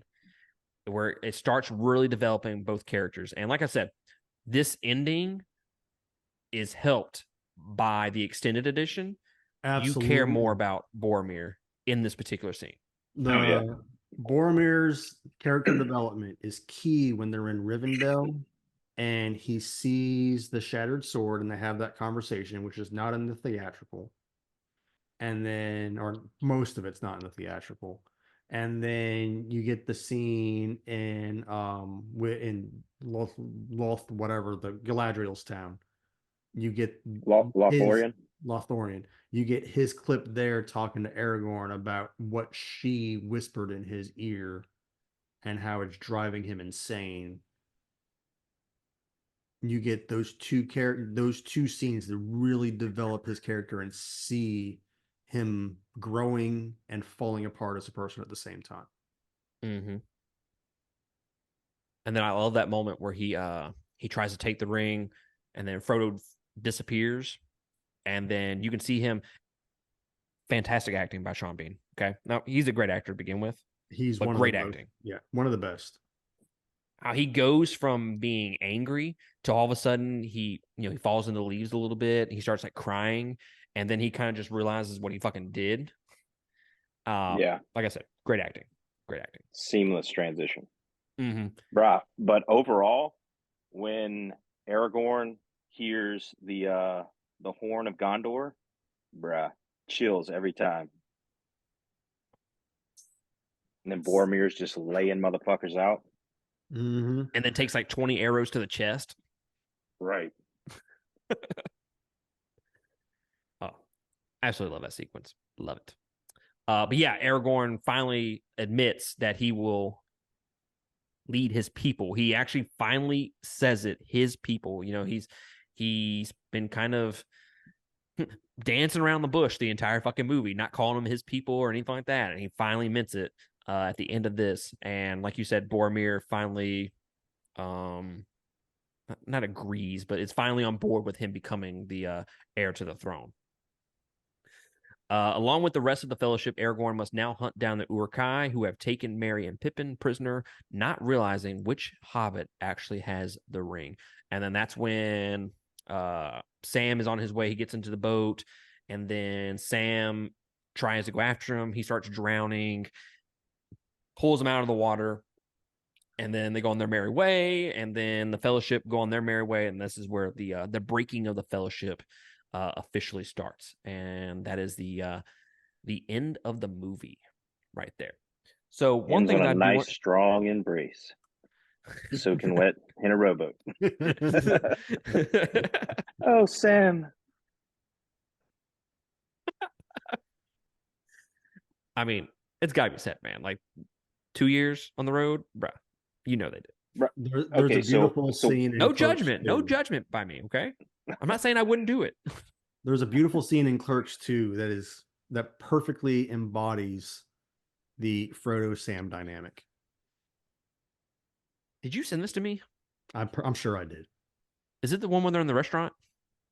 where it starts really developing both characters. And like I said, this ending is helped by the extended edition.
Absolutely.
You care more about Boromir in this particular scene.
Boromir's character development is key when they're in Rivendell and he sees the shattered sword and they have that conversation, which is not in the theatrical. And then, or most of it's not in the theatrical. And then you get the scene in Loth, whatever, the Galadriel's town. You get Lothlorien. You get his clip there talking to Aragorn about what she whispered in his ear and how it's driving him insane. You get those two scenes that really develop his character and see him growing and falling apart as a person at the same time.
Mm-hmm. And then I love that moment where he tries to take the ring, and then Frodo disappears, and then you can see him. Fantastic acting by Sean Bean. Okay, now he's a great actor to begin with.
He's
great acting.
Yeah, one of the best.
How he goes from being angry to all of a sudden he falls into the leaves a little bit. He starts like crying, and then he kind of just realizes what he fucking did. Like I said, great acting.
Seamless transition.
Mm-hmm.
Bruh. But overall, when Aragorn hears the horn of Gondor, bruh, chills every time. And then Boromir's just laying motherfuckers out.
Mm-hmm.
And then takes like 20 arrows to the chest.
Right.
Oh, absolutely love that sequence. Love it. But yeah, Aragorn finally admits that he will lead his people. He actually finally says it, his people. He's been kind of dancing around the bush the entire fucking movie, not calling them his people or anything like that. And he finally mints it at the end of this. And like you said, Boromir finally not agrees, but it's finally on board with him becoming the heir to the throne. Along with the rest of the Fellowship, Aragorn must now hunt down the Uruk-hai who have taken Merry and Pippin prisoner, not realizing which hobbit actually has the ring. And then that's when Sam is on his way. He gets into the boat, and then Sam tries to go after him. He starts drowning, pulls him out of the water, and then they go on their merry way, and then the Fellowship go on their merry way, and this is where the breaking of the Fellowship officially starts, and that is the end of the movie right there. So one
Ends
thing
on
that
a
I do
nice,
want.
strong embrace. Soaking wet in a rowboat. Oh, Sam.
I mean, it's got to be set, man. Like 2 years on the road, bruh. You know they did.
There's
Okay,
a beautiful
so
scene in
No
Clerks
judgment. No
2.
judgment by me. Okay. I'm not saying I wouldn't do it.
There's a beautiful scene in Clerks 2 that perfectly embodies the Frodo Sam dynamic.
Did you send this to me?
I'm sure I did.
Is it the one when they're in the restaurant?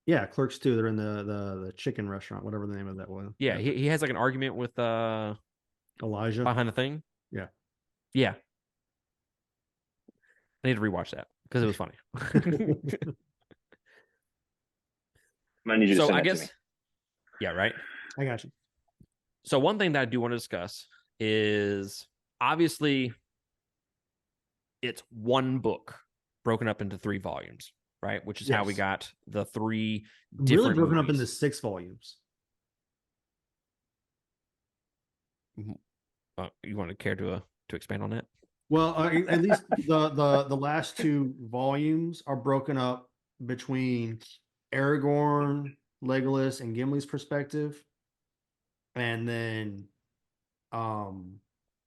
Yeah, Clerks 2. They're in the chicken restaurant, whatever the name of that was.
Yeah, he has like an argument with
Elijah
behind the thing.
Yeah.
Yeah. I need to rewatch that because it was funny.
I need you to
So
send
I
that to me.
guess, yeah, right.
I got you.
So one thing that I do want to discuss is obviously it's one book broken up into 3 volumes, right? Which is how we
Yes.
got the 3
Really
different
broken up
movies.
into 6 volumes.
You want to care to expand on that?
Well, at least the last 2 volumes are broken up between Aragorn, Legolas, and Gimli's perspective, and then Sam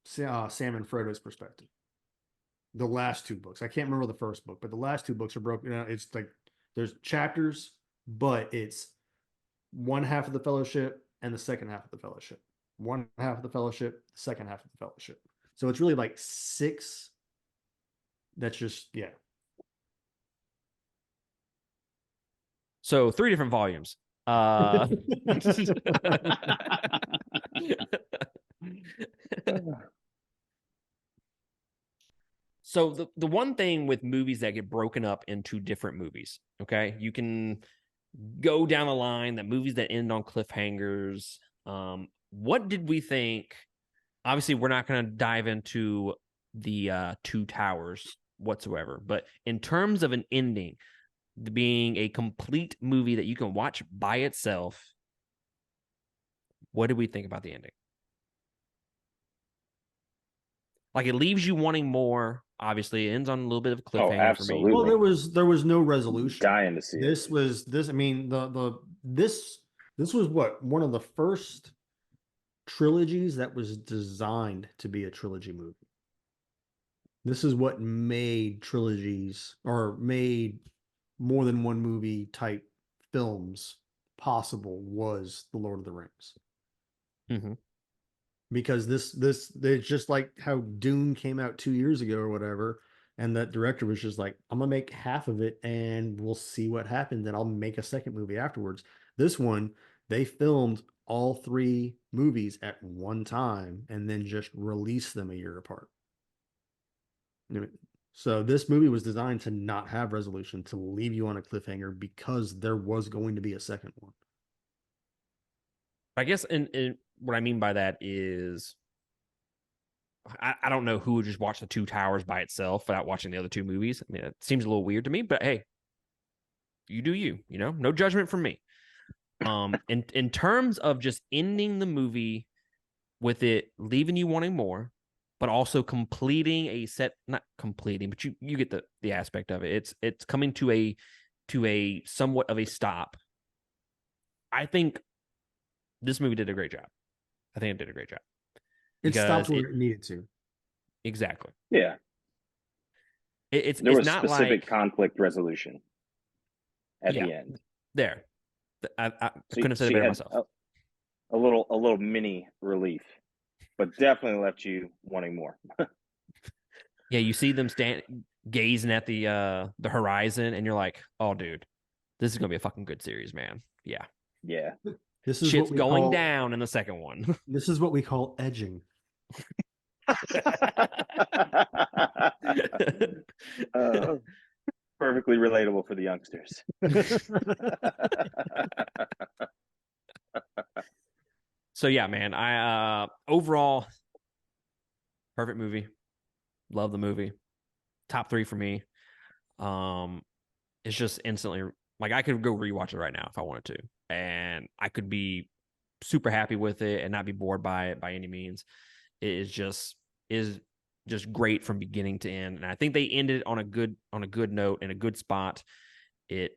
and Frodo's perspective. The last 2 books. I can't remember the first book, but the last 2 books are broken. It's like there's chapters, but it's one half of the Fellowship and the second half of the Fellowship. One half of the Fellowship, the second half of the Fellowship. So it's really like 6. That's just, yeah.
So 3 different volumes. So the one thing with movies that get broken up into different movies, okay, you can go down the line that movies that end on cliffhangers. What did we think? Obviously, we're not going to dive into the 2 Towers whatsoever, but in terms of an ending being a complete movie that you can watch by itself, what did we think about the ending? Like it leaves you wanting more. Obviously, it ends on a little bit of a cliffhanger for me.
absolutely.
Well, there was no resolution.
Dying to see
This
it.
was this. I mean, this was what, one of the first trilogies that was designed to be a trilogy movie. This is what made trilogies, or made more than one movie type films possible, was The Lord of the Rings.
Mm-hmm.
Because it's just like how Dune came out 2 years ago or whatever, and that director was just like, I'm gonna make half of it and we'll see what happens, and I'll make a second movie afterwards. This one, they filmed all 3 movies at one time and then just released them a year apart. So this movie was designed to not have resolution, to leave you on a cliffhanger, because there was going to be a second one.
I guess in what I mean by that is I don't know who would just watch the 2 Towers by itself without watching the other 2 movies. I mean, it seems a little weird to me, but hey, you do you, no judgment from me. In terms of just ending the movie with it leaving you wanting more, but also completing a set, not completing, but you get the aspect of it. It's coming to a somewhat of a stop. I think this movie did a great job. I think it did a great job.
It stopped where it needed to.
Exactly.
Yeah.
It's
There was
not
specific
like
conflict resolution at the end.
There. I couldn't have said
so
it
you
better
had
myself.
a little mini relief, but definitely left you wanting more.
Yeah, you see them gazing at the horizon, and you're like, "Oh, dude, this is gonna be a fucking good series, man." Yeah,
Yeah.
This is
shit's
what we
going
call,
down in the second one.
This is what we call edging.
Perfectly relatable for the youngsters.
So yeah, man, I overall perfect movie. Love the movie. Top 3 for me. It's just instantly, like, I could go rewatch it right now if I wanted to, and I could be super happy with it and not be bored by it by any means. It is just is just great from beginning to end. And I think they ended on a good note and a good spot. It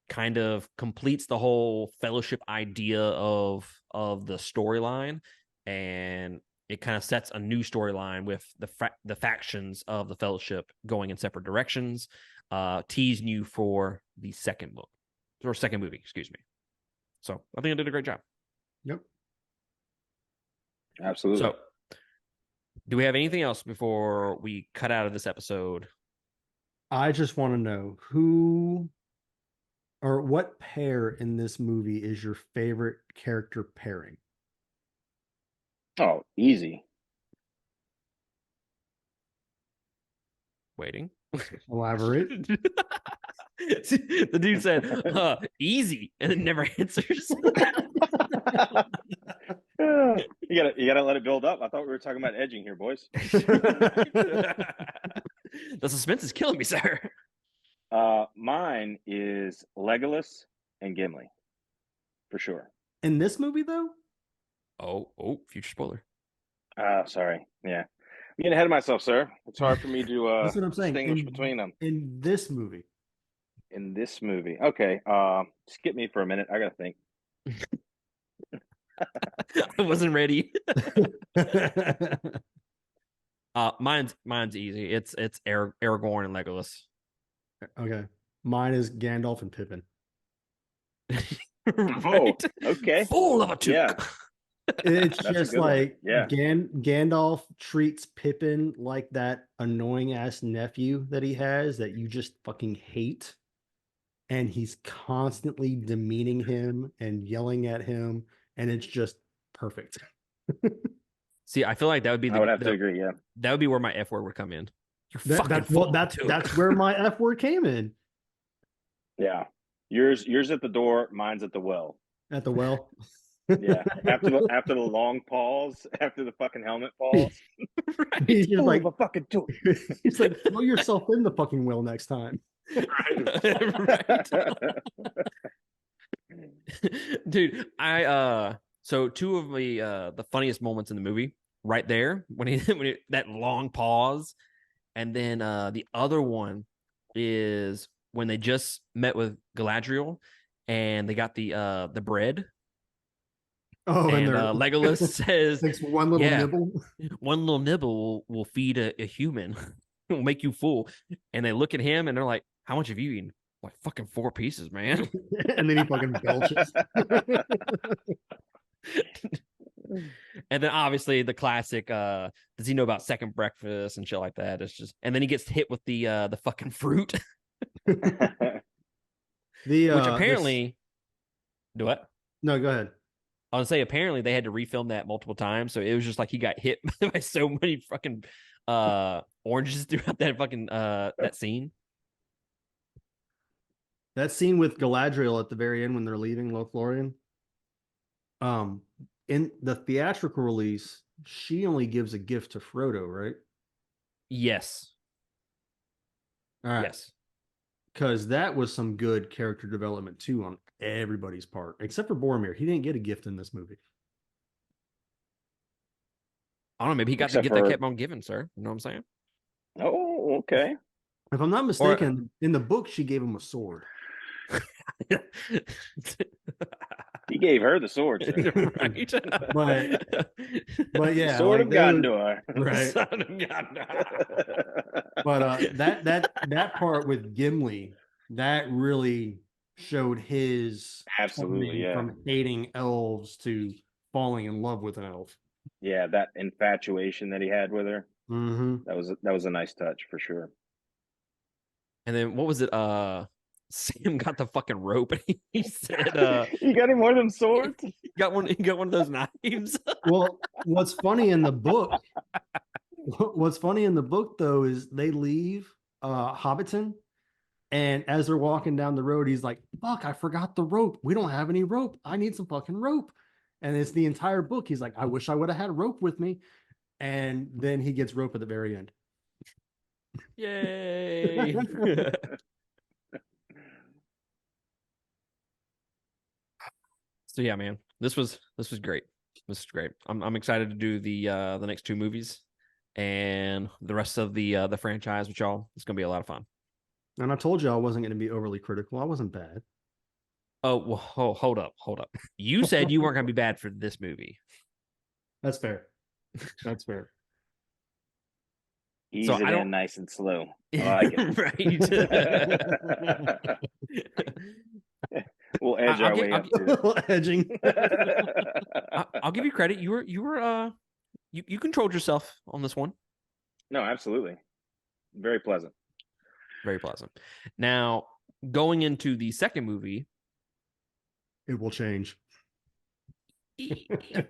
kind of completes the whole fellowship idea of the storyline, and it kind of sets a new storyline with the factions of the fellowship going in separate directions, teasing you for the second movie, excuse me. So I think I did a great job.
Yep.
Absolutely.
So do we have anything else before we cut out of this episode?
I just want to know who or what pair in this movie is your favorite character pairing?
Oh, easy.
Waiting.
Elaborate.
The dude said, easy, and then never answers.
You gotta let it build up. I thought we were talking about edging here, boys.
The suspense is killing me, sir.
Mine is Legolas and Gimli, for sure.
In this movie, though?
Oh, future spoiler.
Sorry. Yeah. I'm getting ahead of myself, sir. It's hard for me to
That's what I'm saying.
distinguish between them.
In this movie.
In this movie. Okay. Skip me for a minute. I gotta think.
I wasn't ready. Mine's easy. It's Aragorn and Legolas.
Okay. Mine is Gandalf and Pippin.
Right?
Oh, okay.
Full of a toque.
Yeah.
It's
That's a
just
good one.
like
Yeah.
Gandalf treats Pippin like that annoying ass nephew that he has that you just fucking hate. And he's constantly demeaning him and yelling at him. And it's just perfect.
See, I feel like that would be
I would have to agree. Yeah.
that would be where my F word would come in. You're fucking
That's
full of a toque.
that's where my F word came in.
Yeah. Yours at the door, mine's at the well.
At the well.
Yeah. After the long pause, after the fucking helmet falls.
Right.
He's just like,
a fucking took.
he's like, throw yourself in the fucking well next time.
Right. Dude, so two of the funniest moments in the movie right there when he that long pause, and then the other one is when they just met with Galadriel and they got the bread.
Oh, and
Legolas says,
takes one little
yeah,
nibble.
one little nibble will feed a human. It'll make you full. And they look at him and they're like, how much have you eaten? Like fucking 4 pieces, man.
And then he fucking belches.
And then obviously the classic, does he know about second breakfast and shit like that? It's just, and then he gets hit with the fucking fruit. Which apparently do what?
No, go ahead.
I was gonna say apparently they had to refilm that multiple times, so it was just like he got hit by so many fucking oranges throughout that fucking that scene.
That scene with Galadriel at the very end when they're leaving Lothlorien. In the theatrical release, she only gives a gift to Frodo, right?
Yes.
All right.
Yes.
Because that was some good character development too on everybody's part, except for Boromir. He didn't get a gift in this movie.
I don't know. Maybe he got the
Except
gift that
for-
kept on giving, sir. You know what I'm saying?
Oh, okay.
If I'm not mistaken, in the book, she gave him a sword.
He gave her the sword, sir.
Right.
But yeah,
Sword
like,
of
they were-
Gondor.
right?
Son of God.
But that part with Gimli, that really showed his
Absolutely,
turning
yeah.
from hating elves to falling in love with an elf.
Yeah, that infatuation that he had with her.
Mm-hmm.
That was a nice touch for sure.
And then what was it? Sam got the fucking rope and he said
You got him one of them swords?
he got one of those knives.
Well, what's funny in the book though is they leave Hobbiton, and as they're walking down the road, he's like, fuck, I forgot the rope. We don't have any rope. I need some fucking rope. And it's the entire book. He's like, I wish I would have had rope with me. And then he gets rope at the very end.
Yay. So yeah, man, this was great. This is great. I'm excited to do the next 2 movies. and the rest of the franchise with y'all. It's gonna be a lot of fun.
And I told you I wasn't going to be overly critical. I wasn't bad.
Oh, well, hold up. You said you weren't gonna be bad for this movie.
That's fair. That's fair.
Ease
So
it
I don't-
in nice and slow. I like it.
Right.
We'll edge our way up to
Edging.
it.
I'll give you credit. You controlled yourself on this one.
No, absolutely. Very pleasant.
Very pleasant. Now, going into the second movie,
It will change.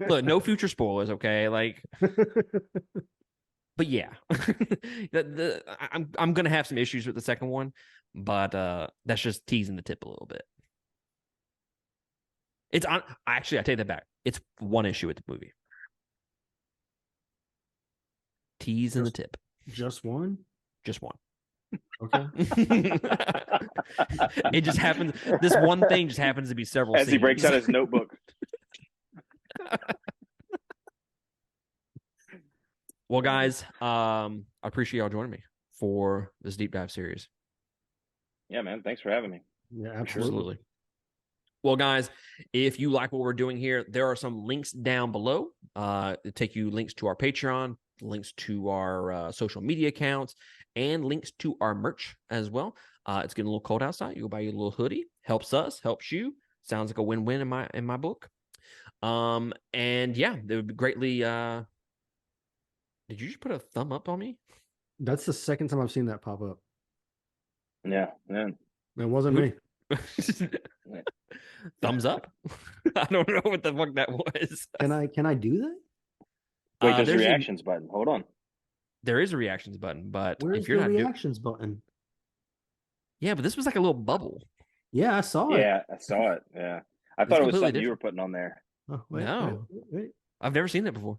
look, no future spoilers, okay? Like, but yeah, I'm gonna have some issues with the second one, but that's just teasing the tip a little bit. It's on. Actually, I take that back. It's one issue with the movie. Teasing the tip.
Just one?
Just one.
Okay.
It just happens. This one thing just happens to be several.
As he breaks out his notebook.
Well, guys, I appreciate y'all joining me for this deep dive series.
Yeah, man. Thanks for having me.
Yeah, absolutely.
Well, guys, if you like what we're doing here, there are some links down below. That take you links to our Patreon, links to our social media accounts, and links to our merch as well. It's getting a little cold outside. You go buy your little hoodie. Helps us, helps you. Sounds like a win-win in my book. And yeah, they would be greatly. Did you just put a thumb up on me?
That's the second time I've seen that pop up.
Yeah, man.
It wasn't me.
Thumbs up. I don't know what the fuck that was.
Can I do that?
Wait, there's a
there's
reactions button. Hold on.
There is a reactions button, but
Where's
if you're
the
not
reactions button?
yeah, but this was like a little bubble.
Yeah, I saw it.
Yeah, I saw it. Yeah. I
It's
thought it was
completely
something you were
different.
putting on there.
Oh,
No.
wait.
I've never seen that before.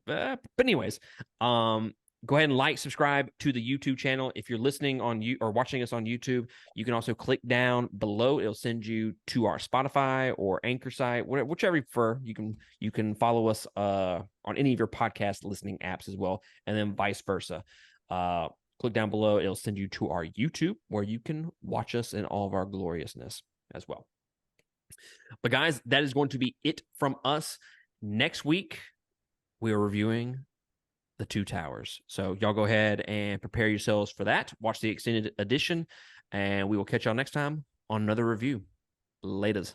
But anyways, go ahead and like, subscribe to the YouTube channel. If you're listening on you or watching us on YouTube, you can also click down below. It'll send you to our Spotify or Anchor site, whichever you prefer. You can follow us on any of your podcast listening apps as well, and then vice versa. Click down below. It'll send you to our YouTube where you can watch us in all of our gloriousness as well. But guys, that is going to be it from us. Next week, we are reviewing The Two Towers. So y'all go ahead and prepare yourselves for that. Watch the extended edition, and we will catch y'all next time on another review. Laters.